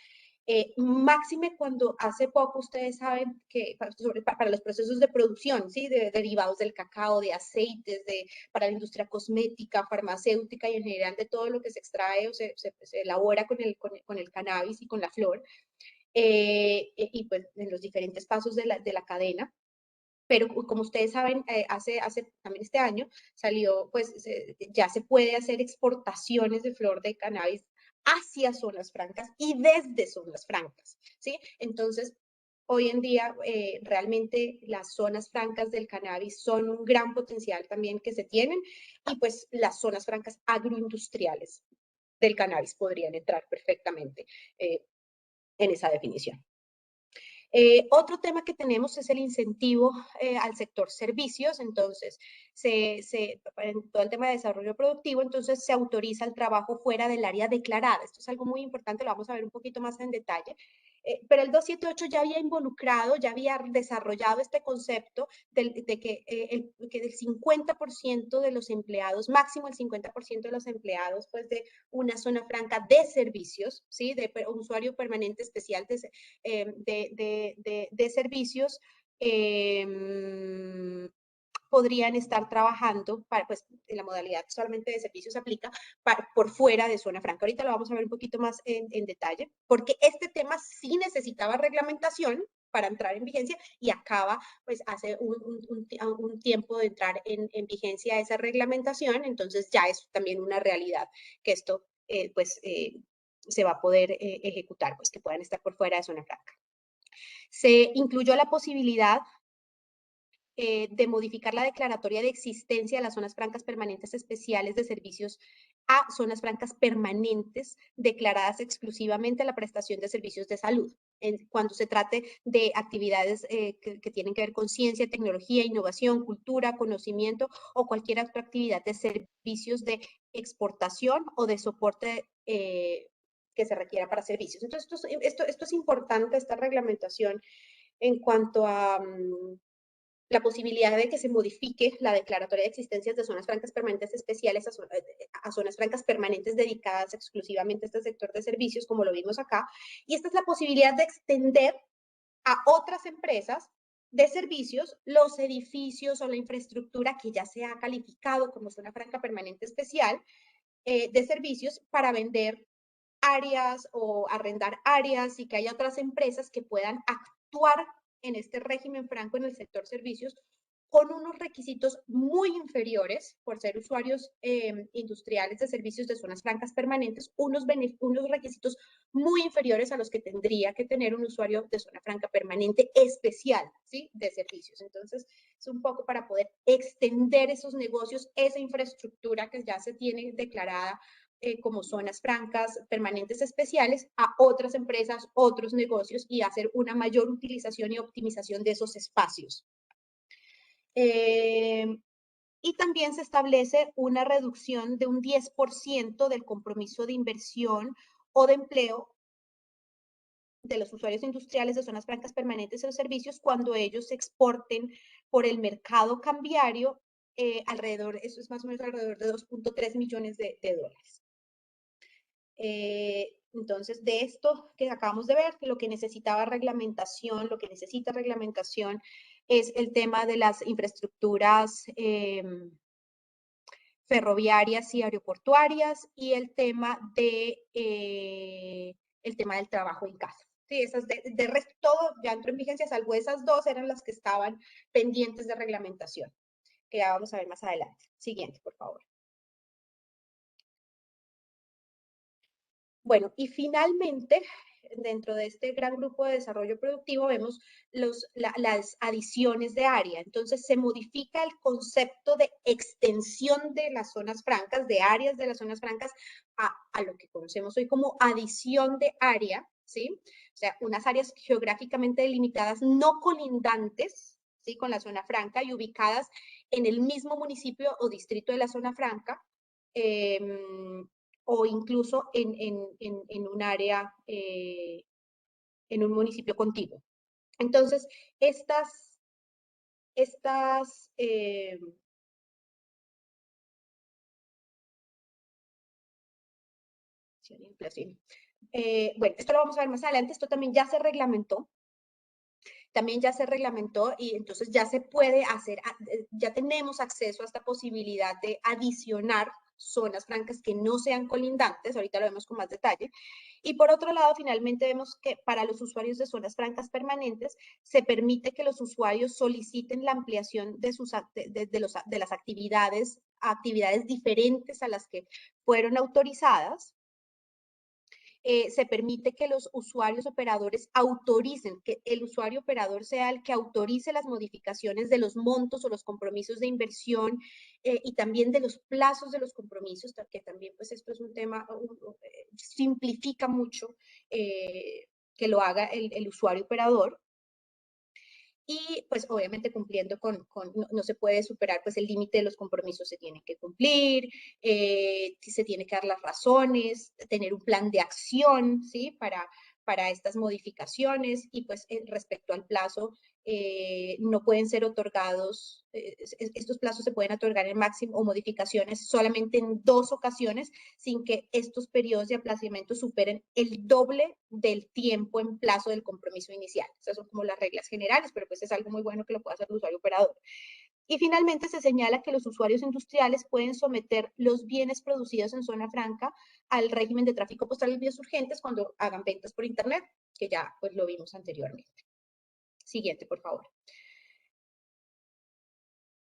máxime cuando hace poco ustedes saben que para los procesos de producción, ¿sí? De derivados del cacao, de aceites, para la industria cosmética, farmacéutica y en general de todo lo que se extrae o se elabora con el cannabis y con la flor, y pues en los diferentes pasos de la cadena. Pero como ustedes saben, hace también este año salió, pues ya se puede hacer exportaciones de flor de cannabis hacia zonas francas y desde zonas francas, ¿sí? Entonces, hoy en día, realmente las zonas francas del cannabis son un gran potencial también que se tienen y pues las zonas francas agroindustriales del cannabis podrían entrar perfectamente en esa definición. Otro tema que tenemos es el incentivo al sector servicios. Entonces, en todo el tema de desarrollo productivo, entonces se autoriza el trabajo fuera del área declarada. Esto es algo muy importante, lo vamos a ver un poquito más en detalle. Pero el 278 ya había involucrado, ya había desarrollado este concepto de que el 50% de los empleados, máximo el 50% de los empleados, pues de una zona franca de servicios, ¿sí? De usuario permanente especial de servicios, podrían estar trabajando pues en la modalidad solamente de servicios aplica por fuera de zona franca. Ahorita lo vamos a ver un poquito más en detalle, porque este tema sí necesitaba reglamentación para entrar en vigencia y acaba pues hace un tiempo de entrar en vigencia esa reglamentación, entonces ya es también una realidad que esto se va a poder ejecutar, pues que puedan estar por fuera de zona franca. Se incluyó la posibilidad de modificar la declaratoria de existencia de las zonas francas permanentes especiales de servicios a zonas francas permanentes declaradas exclusivamente a la prestación de servicios de salud, cuando se trate de actividades que tienen que ver con ciencia, tecnología, innovación, cultura, conocimiento o cualquier otra actividad de servicios de exportación o de soporte que se requiera para servicios. Entonces, esto es importante, esta reglamentación en cuanto a la posibilidad de que se modifique la declaratoria de existencias de zonas francas permanentes especiales a zonas francas permanentes dedicadas exclusivamente a este sector de servicios, como lo vimos acá. Y esta es la posibilidad de extender a otras empresas de servicios los edificios o la infraestructura que ya se ha calificado como zona franca permanente especial de servicios para vender áreas o arrendar áreas y que haya otras empresas que puedan actuar en este régimen franco en el sector servicios con unos requisitos muy inferiores por ser usuarios industriales de servicios de zonas francas permanentes, unos requisitos muy inferiores a los que tendría que tener un usuario de zona franca permanente especial, ¿sí? De servicios. Entonces, es un poco para poder extender esos negocios, esa infraestructura que ya se tiene declarada como zonas francas permanentes especiales a otras empresas, otros negocios y hacer una mayor utilización y optimización de esos espacios. Y también se establece una reducción de un 10% del compromiso de inversión o de empleo de los usuarios industriales de zonas francas permanentes de servicios cuando ellos exporten por el mercado cambiario alrededor, eso es más o menos alrededor de 2.3 millones de dólares. Entonces, de esto que acabamos de ver, lo que necesitaba reglamentación, lo que necesita reglamentación es el tema de las infraestructuras ferroviarias y aeroportuarias y el tema del trabajo en casa. Sí, esas de resto todo ya entró en vigencia, salvo esas dos eran las que estaban pendientes de reglamentación, que ya vamos a ver más adelante. Siguiente, por favor. Bueno, y finalmente, dentro de este gran grupo de desarrollo productivo vemos las adiciones de área. Entonces, se modifica el concepto de extensión de las zonas francas, de áreas de las zonas francas, a lo que conocemos hoy como adición de área, ¿sí? O sea, unas áreas geográficamente delimitadas no colindantes, ¿sí? Con la zona franca y ubicadas en el mismo municipio o distrito de la zona franca, o incluso en un área, en un municipio contiguo. Entonces, bueno, esto lo vamos a ver más adelante, esto también ya se reglamentó. Y entonces ya se puede hacer, ya tenemos acceso a esta posibilidad de adicionar zonas francas que no sean colindantes, ahorita lo vemos con más detalle. Y por otro lado, finalmente vemos que para los usuarios de zonas francas permanentes se permite que los usuarios soliciten la ampliación de las actividades diferentes a las que fueron autorizadas. Se permite que los usuarios operadores autoricen, que el usuario operador sea el que autorice las modificaciones de los montos o los compromisos de inversión y también de los plazos de los compromisos, que también pues esto es un tema, simplifica mucho que lo haga el usuario operador. Y pues obviamente cumpliendo no se puede superar pues el límite de los compromisos, se tiene que cumplir, se tiene que dar las razones, tener un plan de acción, ¿sí? Para estas modificaciones y pues respecto al plazo, no pueden ser otorgados, estos plazos se pueden otorgar en máximo o modificaciones solamente en 2 ocasiones sin que estos periodos de aplazamiento superen el doble del tiempo en plazo del compromiso inicial. Esas son como las reglas generales, pero pues es algo muy bueno que lo pueda hacer el usuario operador. Y finalmente se señala que los usuarios industriales pueden someter los bienes producidos en zona franca al régimen de tráfico postal y vías urgentes cuando hagan ventas por internet, que ya pues lo vimos anteriormente. Siguiente, por favor.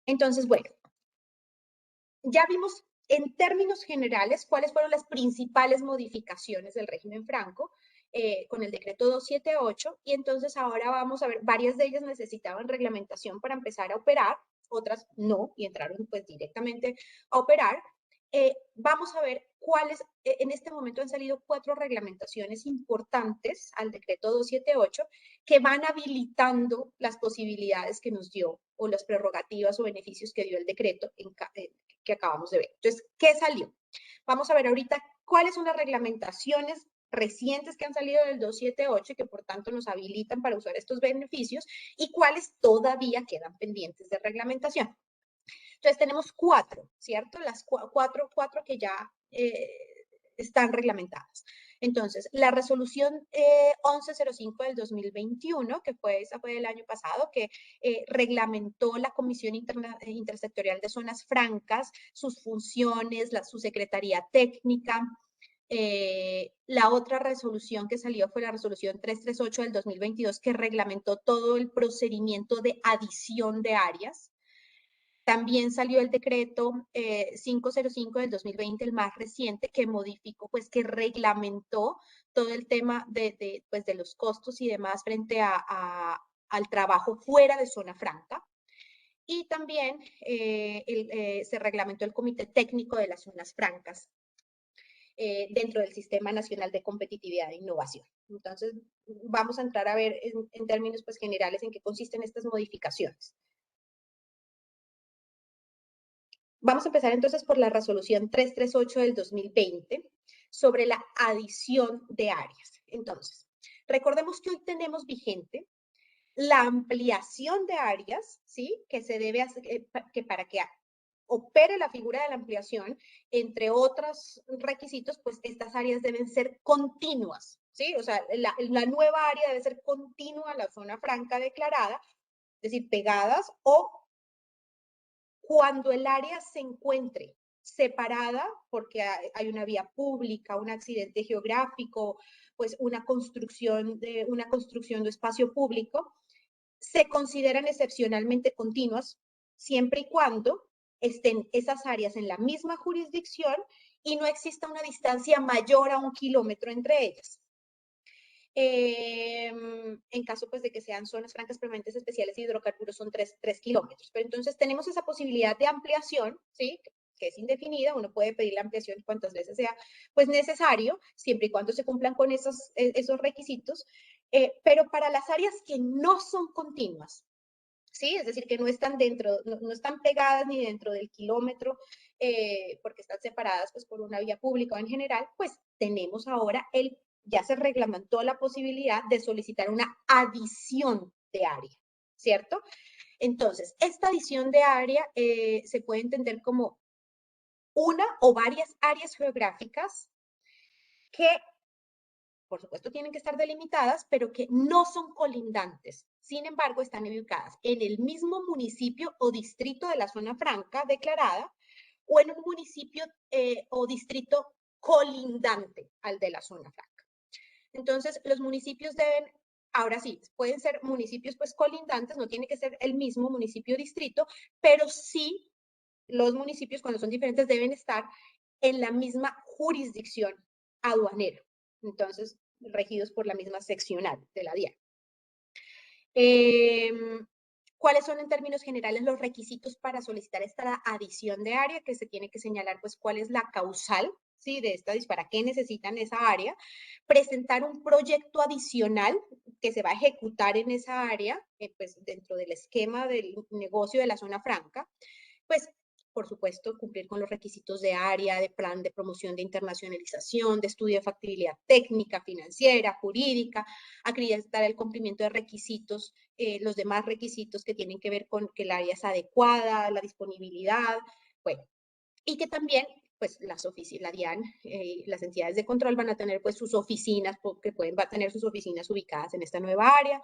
Entonces, bueno, ya vimos en términos generales cuáles fueron las principales modificaciones del régimen franco con el decreto 278, y entonces ahora vamos a ver, varias de ellas necesitaban reglamentación para empezar a operar, otras no, y entraron pues directamente a operar. Vamos a ver cuáles, en este momento han salido 4 reglamentaciones importantes al decreto 278 que van habilitando las posibilidades que nos dio, o las prerrogativas o beneficios que dio el decreto que acabamos de ver. Entonces, ¿qué salió? Vamos a ver ahorita cuáles son las reglamentaciones recientes que han salido del 278 y que por tanto nos habilitan para usar estos beneficios, y cuáles todavía quedan pendientes de reglamentación. Entonces tenemos 4, ¿cierto? Las cuatro que ya están reglamentadas. Entonces, la resolución 1105 del 2021, que esa fue del año pasado, que reglamentó la Comisión Intersectorial de Zonas Francas, sus funciones, su secretaría técnica. La otra resolución que salió fue la resolución 338 del 2022, que reglamentó todo el procedimiento de adición de áreas. También salió el decreto 505 del 2020, el más reciente, que modificó, pues que reglamentó todo el tema pues, de los costos y demás frente al trabajo fuera de zona franca. Y también se reglamentó el Comité Técnico de las Zonas Francas dentro del Sistema Nacional de Competitividad e Innovación. Entonces, vamos a entrar a ver en términos pues, generales en qué consisten estas modificaciones. Vamos a empezar entonces por la resolución 338 del 2020 sobre la adición de áreas. Entonces, recordemos que hoy tenemos vigente la ampliación de áreas, ¿sí? Que se debe hacer, que para que opere la figura de la ampliación, entre otros requisitos, pues estas áreas deben ser continuas, ¿sí? O sea, la nueva área debe ser continua a la zona franca declarada, es decir, pegadas, o cuando el área se encuentre separada, porque hay una vía pública, un accidente geográfico, pues una construcción de espacio público, se consideran excepcionalmente continuas, siempre y cuando estén esas áreas en la misma jurisdicción y no exista una distancia mayor a 1 kilómetro entre ellas. En caso pues de que sean zonas francas permanentes especiales y hidrocarburos son 3 kilómetros. Pero entonces tenemos esa posibilidad de ampliación, ¿sí? Que es indefinida, uno puede pedir la ampliación cuantas veces sea pues necesario, siempre y cuando se cumplan con esos requisitos, pero para las áreas que no son continuas, ¿sí? Es decir, que no están no están pegadas ni dentro del kilómetro, porque están separadas pues por una vía pública o en general, pues tenemos ahora ya se reglamentó la posibilidad de solicitar una adición de área, ¿cierto? Entonces, esta adición de área se puede entender como una o varias áreas geográficas que, por supuesto, tienen que estar delimitadas, pero que no son colindantes. Sin embargo, están ubicadas en el mismo municipio o distrito de la zona franca declarada, o en un municipio o distrito colindante al de la zona franca. Entonces, los municipios deben, ahora sí, pueden ser municipios pues colindantes, no tiene que ser el mismo municipio o distrito, pero sí los municipios cuando son diferentes deben estar en la misma jurisdicción aduanera. Entonces, regidos por la misma seccional de la DIAN. ¿Cuáles son en términos generales los requisitos para solicitar esta adición de área? Que se tiene que señalar pues cuál es la causal, ¿sí? De esta, para qué necesitan esa área. Presentar un proyecto adicional que se va a ejecutar en esa área, pues dentro del esquema del negocio de la zona franca. Pues por supuesto, cumplir con los requisitos de área, de plan de promoción de internacionalización, de estudio de factibilidad técnica, financiera, jurídica, acreditar el cumplimiento de requisitos, los demás requisitos que tienen que ver con que el área es adecuada, la disponibilidad, bueno, y que también pues la DIAN, las entidades de control van a tener pues sus oficinas, va a tener sus oficinas ubicadas en esta nueva área,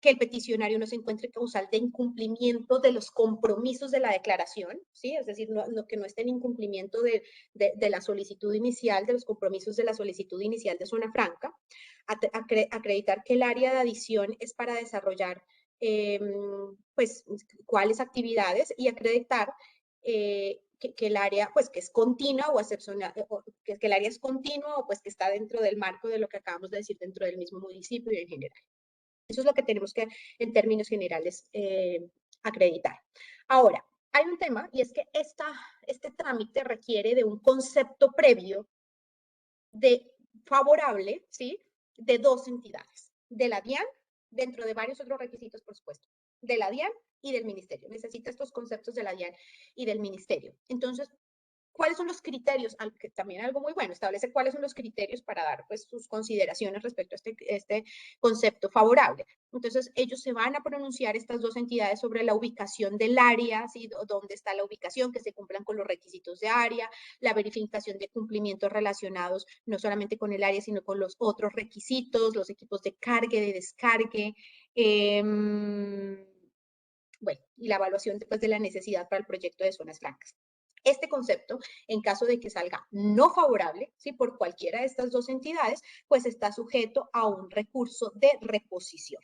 que el peticionario no se encuentre causal de incumplimiento de los compromisos de la declaración, ¿sí? Es decir, que no esté en incumplimiento de la solicitud inicial, de los compromisos de la solicitud inicial de zona franca, acreditar que el área de adición es para desarrollar, pues, cuáles actividades y acreditar que el área, pues, que es continua o excepcional, o que el área es continua o pues que está dentro del marco de lo que acabamos de decir dentro del mismo municipio y en general. Eso es lo que tenemos que, en términos generales, acreditar. Ahora, hay un tema y es que este trámite requiere de un concepto previo favorable, ¿sí?, de dos entidades, de la DIAN, dentro de varios otros requisitos, por supuesto, de la DIAN y del ministerio. Necesita estos conceptos de la DIAN y del ministerio. Entonces, ¿cuáles son los criterios? También algo muy bueno, establece cuáles son los criterios para dar pues, sus consideraciones respecto a este concepto favorable. Entonces, ellos se van a pronunciar, estas dos entidades, sobre la ubicación del área, ¿sí? Dónde está la ubicación, que se cumplan con los requisitos de área, la verificación de cumplimientos relacionados no solamente con el área, sino con los otros requisitos, los equipos de cargue, de descargue, bueno, y la evaluación después de la necesidad para el proyecto de zonas francas. Este concepto, en caso de que salga no favorable, ¿sí?, por cualquiera de estas dos entidades, pues está sujeto a un recurso de reposición.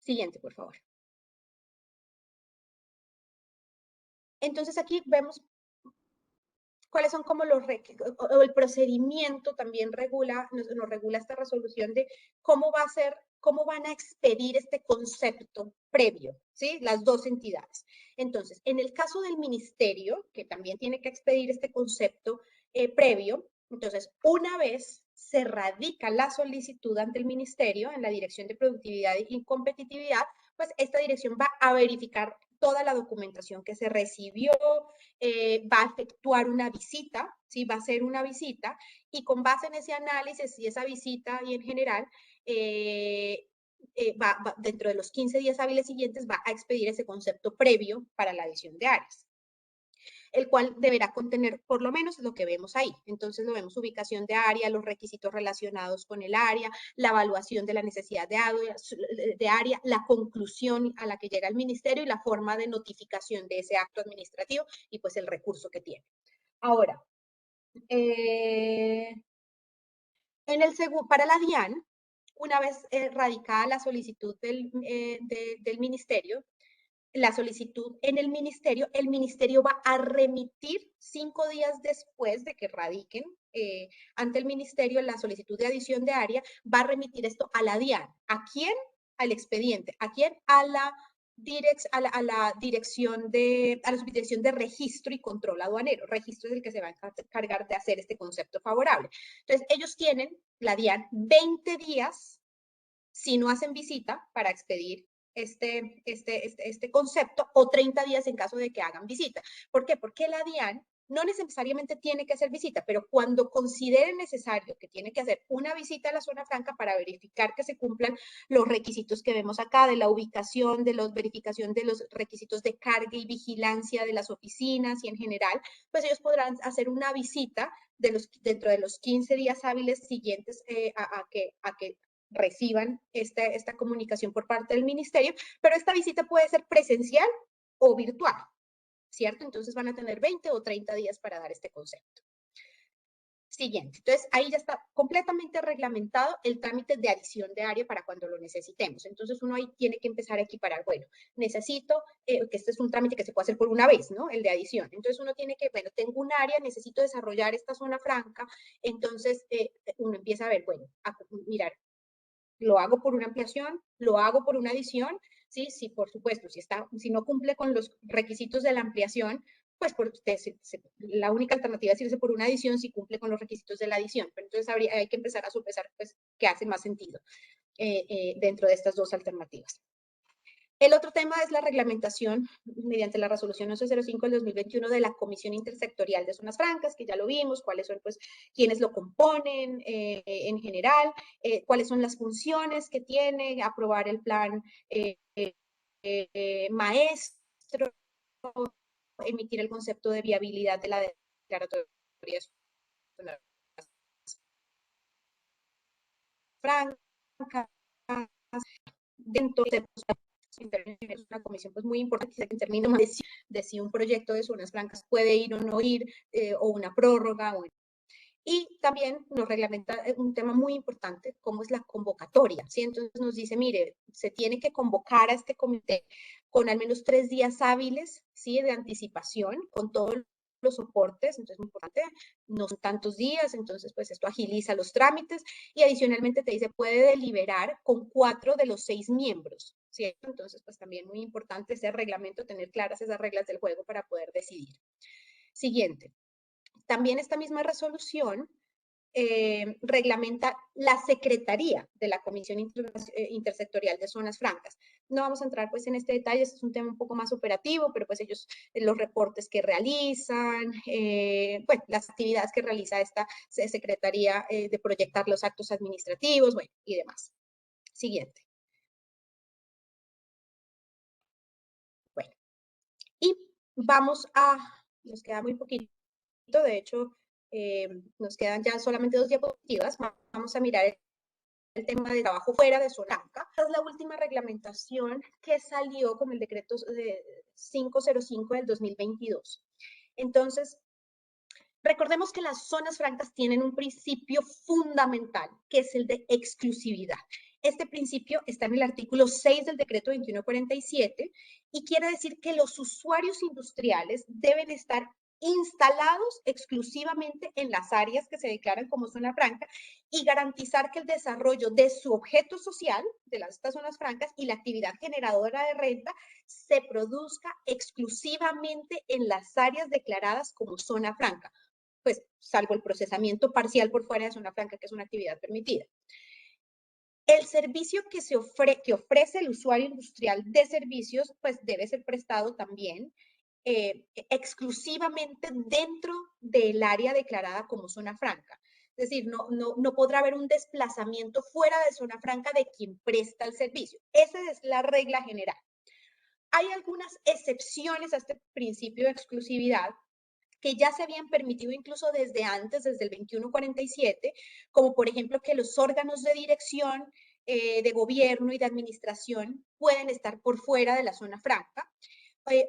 Siguiente, por favor. Entonces aquí vemos cuáles son como o el procedimiento también nos regula esta resolución de cómo van a expedir este concepto previo, ¿sí?, las dos entidades. Entonces, en el caso del ministerio, que también tiene que expedir este concepto previo, entonces, una vez se radica la solicitud ante el ministerio en la Dirección de Productividad y Competitividad, pues esta dirección va a verificar toda la documentación que se recibió, va a efectuar una visita, ¿sí?, va a hacer una visita, y con base en ese análisis y esa visita y en general, dentro de los 15 días hábiles siguientes, va a expedir ese concepto previo para la adición de áreas, el cual deberá contener por lo menos lo que vemos ahí. Entonces lo vemos: ubicación de área, los requisitos relacionados con el área, la evaluación de la necesidad de área, la conclusión a la que llega el ministerio y la forma de notificación de ese acto administrativo y pues el recurso que tiene. Ahora, para la DIAN, una vez radicada la solicitud del ministerio, la solicitud en el ministerio va a remitir 5 días después de que radiquen ante el ministerio la solicitud de adición de área, va a remitir esto a la DIAN. ¿A quién? Al expediente. ¿A quién? A la subdirección de registro y control aduanero. Registro es el que se va a encargar de hacer este concepto favorable. Entonces, ellos tienen, la DIAN, 20 días, si no hacen visita, para expedir este concepto, o 30 días en caso de que hagan visita. ¿Por qué? Porque la DIAN no necesariamente tiene que hacer visita, pero cuando considere necesario que tiene que hacer una visita a la zona franca para verificar que se cumplan los requisitos que vemos acá, de la ubicación, de la verificación de los requisitos de carga y vigilancia de las oficinas y en general, pues ellos podrán hacer una visita dentro de los 15 días hábiles siguientes a que reciban esta comunicación por parte del ministerio, pero esta visita puede ser presencial o virtual, ¿cierto? Entonces van a tener 20 o 30 días para dar este concepto. Siguiente. Entonces, ahí ya está completamente reglamentado el trámite de adición de área para cuando lo necesitemos. Entonces, uno ahí tiene que empezar a equiparar, bueno, necesito, que este es un trámite que se puede hacer por una vez, ¿no? El de adición. Entonces, uno tiene que, bueno, tengo un área, necesito desarrollar esta zona franca, entonces uno empieza a ver, bueno, a mirar, lo hago por una ampliación, lo hago por una adición, ¿sí? Sí, por supuesto, si no cumple con los requisitos de la ampliación, pues la única alternativa es irse por una adición si cumple con los requisitos de la adición. Pero entonces hay que empezar a sopesar, pues, qué hace más sentido dentro de estas dos alternativas. El otro tema es la reglamentación mediante la resolución 1105 del 2021 de la Comisión Intersectorial de Zonas Francas, que ya lo vimos, cuáles son, pues, quiénes lo componen en general, cuáles son las funciones que tiene, aprobar el plan maestro, emitir el concepto de viabilidad de la declaratoria de zonas francas, dentro de es una comisión pues muy importante en términos de si un proyecto de zonas francas puede ir o no ir, o una prórroga. Y también nos reglamenta un tema muy importante, como es la convocatoria, ¿sí? Entonces nos dice, mire, se tiene que convocar a este comité con al menos 3 días hábiles, ¿sí? De anticipación, con todos los soportes, entonces es muy importante, no son tantos días, entonces pues esto agiliza los trámites y adicionalmente te dice, puede deliberar con 4 de los 6 miembros, ¿cierto? Entonces pues también muy importante ese reglamento, tener claras esas reglas del juego para poder decidir. Siguiente. También esta misma resolución reglamenta la Secretaría de la Comisión Intersectorial de Zonas Francas. No vamos a entrar pues en este detalle, este es un tema un poco más operativo, pero pues ellos, los reportes que realizan, bueno, las actividades que realiza esta Secretaría de proyectar los actos administrativos, bueno, y demás. Siguiente. Bueno, y vamos a, nos queda muy poquito, de hecho, nos quedan ya solamente 2 diapositivas. Vamos a mirar el tema de trabajo fuera de zona franca. Es la última reglamentación que salió con el decreto 505 del 2022. Entonces, recordemos que las zonas francas tienen un principio fundamental, que es el de exclusividad. Este principio está en el artículo 6 del decreto 2147 y quiere decir que los usuarios industriales deben estar instalados exclusivamente en las áreas que se declaran como zona franca y garantizar que el desarrollo de su objeto social, de estas zonas francas, y la actividad generadora de renta se produzca exclusivamente en las áreas declaradas como zona franca, pues salvo el procesamiento parcial por fuera de zona franca, que es una actividad permitida. El servicio que ofrece el usuario industrial de servicios, pues debe ser prestado también exclusivamente dentro del área declarada como zona franca. Es decir, no podrá haber un desplazamiento fuera de zona franca de quien presta el servicio. Esa es la regla general. Hay algunas excepciones a este principio de exclusividad que ya se habían permitido incluso desde antes, desde el 2147, como por ejemplo que los órganos de dirección de gobierno y de administración pueden estar por fuera de la zona franca.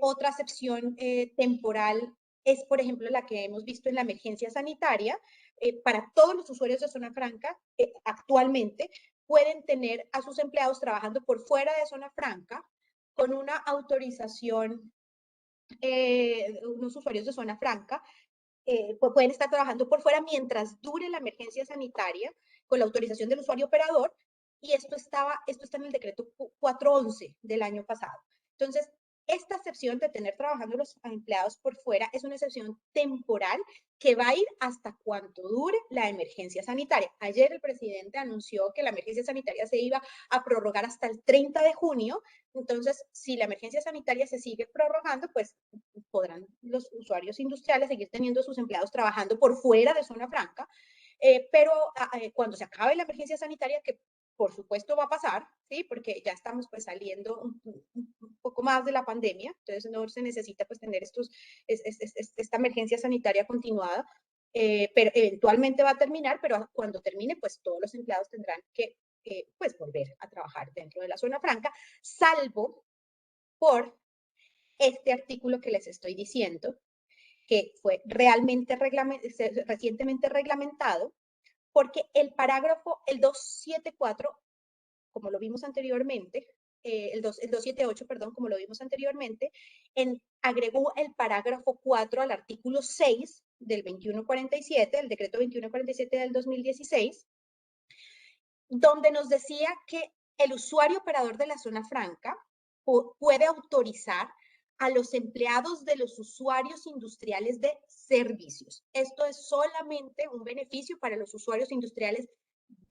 Otra excepción temporal es, por ejemplo, la que hemos visto en la emergencia sanitaria. Para todos los usuarios de zona franca, actualmente pueden tener a sus empleados trabajando por fuera de zona franca con una autorización, unos usuarios de zona franca pueden estar trabajando por fuera mientras dure la emergencia sanitaria con la autorización del usuario operador, y esto está en el decreto 411 del año pasado. Entonces, esta excepción de tener trabajando los empleados por fuera es una excepción temporal que va a ir hasta cuanto dure la emergencia sanitaria. Ayer el presidente anunció que la emergencia sanitaria se iba a prorrogar hasta el 30 de junio. Entonces, si la emergencia sanitaria se sigue prorrogando, pues podrán los usuarios industriales seguir teniendo sus empleados trabajando por fuera de zona franca, pero cuando se acabe la emergencia sanitaria, que por supuesto va a pasar, ¿sí? Porque ya estamos pues saliendo un poco más de la pandemia, entonces no se necesita pues tener esta emergencia sanitaria continuada, pero eventualmente va a terminar, pero cuando termine pues todos los empleados tendrán que pues volver a trabajar dentro de la zona franca, salvo por este artículo que les estoy diciendo, que fue recientemente reglamentado, porque el parágrafo, el 274, como lo vimos anteriormente, el 278, perdón, como lo vimos anteriormente, agregó el parágrafo 4 al artículo 6 del 2147, el decreto 2147 del 2016, donde nos decía que el usuario operador de la zona franca puede autorizar a los empleados de los usuarios industriales de servicios. Esto es solamente un beneficio para los usuarios industriales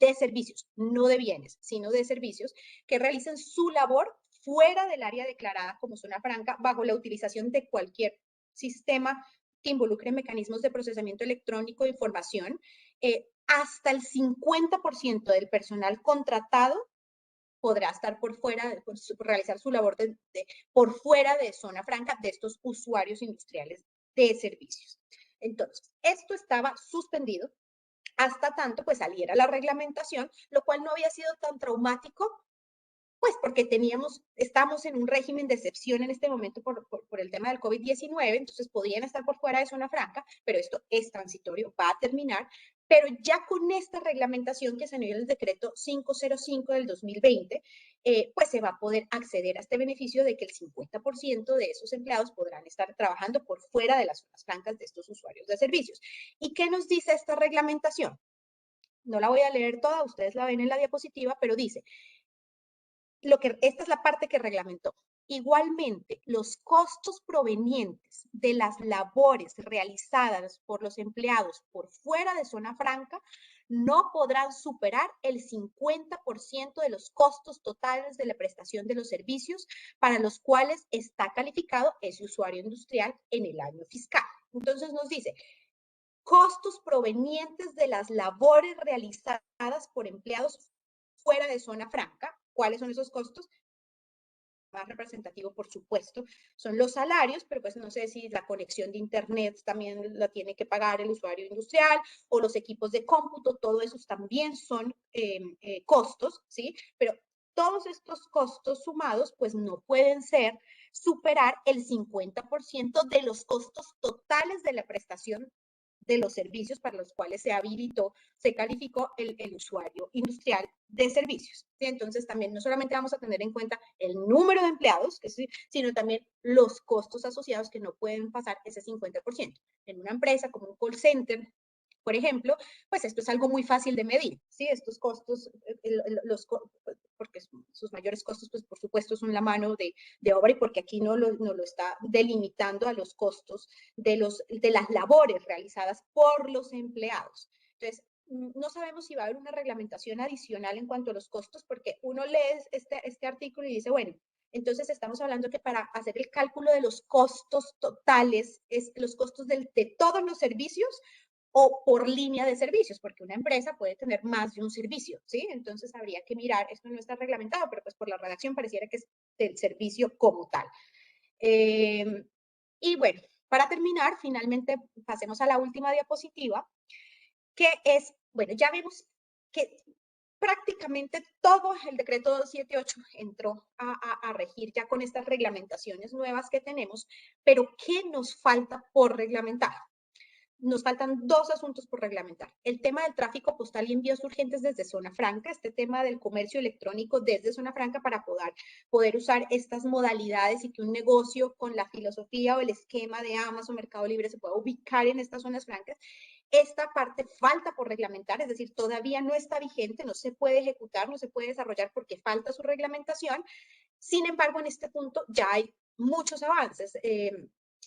de servicios, no de bienes, sino de servicios, que realicen su labor fuera del área declarada como zona franca bajo la utilización de cualquier sistema que involucre mecanismos de procesamiento electrónico de información. Hasta el 50% del personal contratado podrá estar por fuera, realizar su labor por fuera de zona franca de estos usuarios industriales de servicios. Entonces, esto estaba suspendido hasta tanto pues saliera la reglamentación, lo cual no había sido tan traumático, pues porque estamos en un régimen de excepción en este momento por el tema del COVID-19, entonces podían estar por fuera de zona franca, pero esto es transitorio, va a terminar, Pero ya con esta reglamentación que salió en el decreto 505 del 2020, pues se va a poder acceder a este beneficio de que el 50% de esos empleados podrán estar trabajando por fuera de las zonas francas de estos usuarios de servicios. ¿Y qué nos dice esta reglamentación? No la voy a leer toda, ustedes la ven en la diapositiva, pero dice, esta es la parte que reglamentó. Igualmente, los costos provenientes de las labores realizadas por los empleados por fuera de zona franca no podrán superar el 50% de los costos totales de la prestación de los servicios para los cuales está calificado ese usuario industrial en el año fiscal. Entonces nos dice, costos provenientes de las labores realizadas por empleados fuera de zona franca. ¿Cuáles son esos costos? Más representativo, por supuesto, son los salarios, pero pues no sé si la conexión de internet también la tiene que pagar el usuario industrial o los equipos de cómputo, todo eso también son costos, ¿sí? Pero todos estos costos sumados pues no pueden superar el 50% de los costos totales de la prestación de los servicios para los cuales se habilitó, se calificó el usuario industrial de servicios. ¿Sí? Entonces, también no solamente vamos a tener en cuenta el número de empleados, sino también los costos asociados que no pueden pasar ese 50%. En una empresa como un call center, por ejemplo, pues esto es algo muy fácil de medir, ¿sí? Estos costos, porque sus mayores costos, pues por supuesto, son la mano de obra y porque aquí no lo está delimitando a los costos de las labores realizadas por los empleados. Entonces, no sabemos si va a haber una reglamentación adicional en cuanto a los costos, porque uno lee este artículo y dice, bueno, entonces estamos hablando que para hacer el cálculo de los costos totales, los costos de todos los servicios, o por línea de servicios, porque una empresa puede tener más de un servicio, ¿sí? Entonces habría que mirar, esto no está reglamentado, pero pues por la redacción pareciera que es del servicio como tal. Y bueno, para terminar, finalmente pasemos a la última diapositiva, que es, bueno, ya vemos que prácticamente todo el decreto 278 entró a regir ya con estas reglamentaciones nuevas que tenemos, pero ¿qué nos falta por reglamentar? Nos faltan dos asuntos por reglamentar. El tema del tráfico postal y envíos urgentes desde zona franca, este tema del comercio electrónico desde zona franca para poder usar estas modalidades y que un negocio con la filosofía o el esquema de Amazon Mercado Libre se pueda ubicar en estas zonas francas. Esta parte falta por reglamentar, es decir, todavía no está vigente, no se puede ejecutar, no se puede desarrollar porque falta su reglamentación. Sin embargo, en este punto ya hay muchos avances.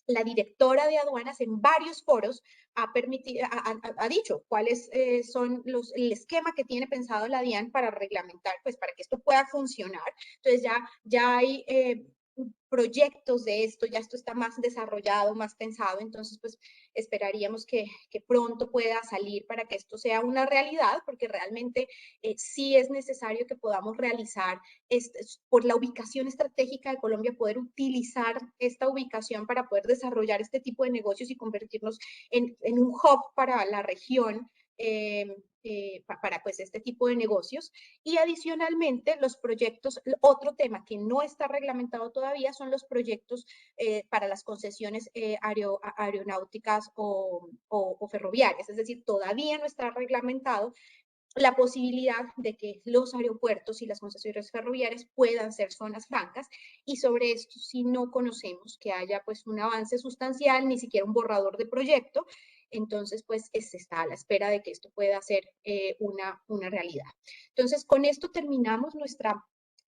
La directora de aduanas en varios foros ha dicho cuáles son el esquema que tiene pensado la DIAN para reglamentar, pues para que esto pueda funcionar. Entonces ya hay proyectos de esto, ya esto está más desarrollado, más pensado, entonces pues esperaríamos que pronto pueda salir para que esto sea una realidad, porque realmente sí es necesario que podamos realizar, por la ubicación estratégica de Colombia, poder utilizar esta ubicación para poder desarrollar este tipo de negocios y convertirnos en un hub para la región, para pues este tipo de negocios. Y adicionalmente los proyectos, otro tema que no está reglamentado todavía son los proyectos para las concesiones aeronáuticas o ferroviarias, es decir, todavía no está reglamentado la posibilidad de que los aeropuertos y las concesiones ferroviarias puedan ser zonas francas, y sobre esto sí no conocemos que haya pues un avance sustancial, ni siquiera un borrador de proyecto. Entonces pues se está a la espera de que esto pueda ser una realidad. Entonces con esto terminamos nuestra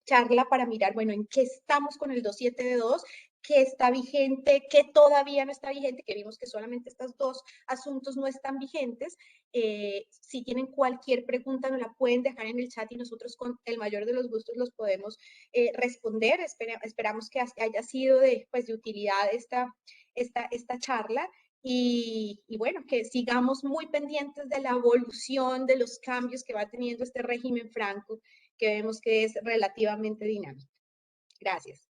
charla para mirar, bueno, en qué estamos con el 272, qué está vigente, qué todavía no está vigente, que vimos que solamente estos dos asuntos no están vigentes. Si tienen cualquier pregunta, nos la pueden dejar en el chat y nosotros con el mayor de los gustos los podemos responder. Esperamos que haya sido de utilidad esta charla. Y bueno, que sigamos muy pendientes de la evolución, de los cambios que va teniendo este régimen franco, que vemos que es relativamente dinámico. Gracias.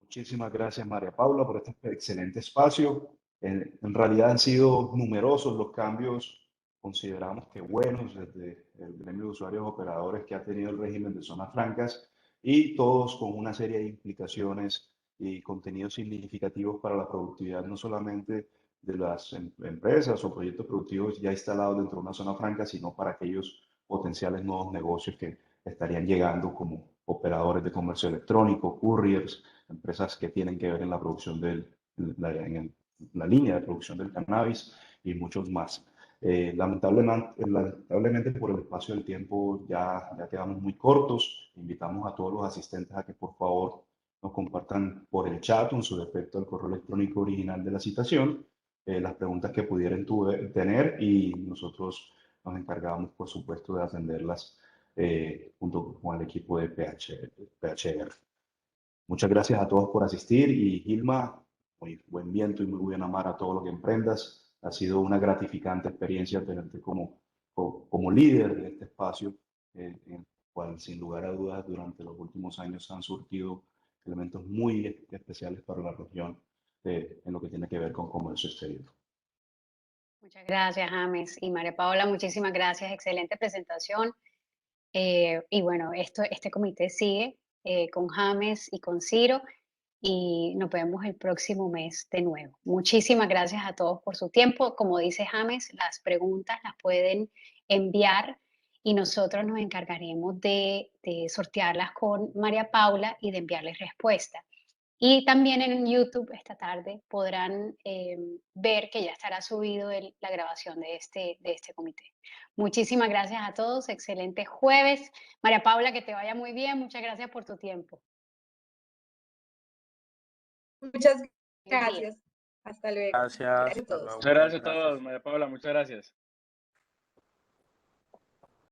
Muchísimas gracias, María Paula, por este excelente espacio. En realidad han sido numerosos los cambios, consideramos que buenos, desde el gremio de usuarios operadores que ha tenido el régimen de zonas francas, y todos con una serie de implicaciones y contenidos significativos para la productividad no solamente de las empresas o proyectos productivos ya instalados dentro de una zona franca, sino para aquellos potenciales nuevos negocios que estarían llegando como operadores de comercio electrónico, couriers, empresas que tienen que ver en la producción en la línea de producción del cannabis y muchos más. Lamentablemente por el espacio del tiempo ya quedamos muy cortos. Invitamos a todos los asistentes a que por favor nos compartan por el chat, en su defecto el correo electrónico original de la citación, las preguntas que pudieran tener y nosotros nos encargamos, por supuesto, de atenderlas junto con el equipo de PHR. Muchas gracias a todos por asistir y Gilma, muy buen viento y muy buena mar a todo lo que emprendas. Ha sido una gratificante experiencia tenerte como líder de este espacio, en el cual sin lugar a dudas durante los últimos años han surtido elementos muy especiales para la región en lo que tiene que ver con comercio exterior. Muchas gracias, James. Y María Paula, muchísimas gracias. Excelente presentación. Y bueno, este comité sigue con James y con Ciro y nos vemos el próximo mes de nuevo. Muchísimas gracias a todos por su tiempo. Como dice James, las preguntas las pueden enviar y nosotros nos encargaremos de sortearlas con María Paula y de enviarles respuesta. Y también en YouTube esta tarde podrán ver que ya estará subido la grabación de este comité. Muchísimas gracias a todos, excelente jueves. María Paula, que te vaya muy bien, muchas gracias por tu tiempo. Muchas gracias. Hasta luego. Gracias. Gracias a todos. Muchas gracias a todos, María Paula, muchas gracias.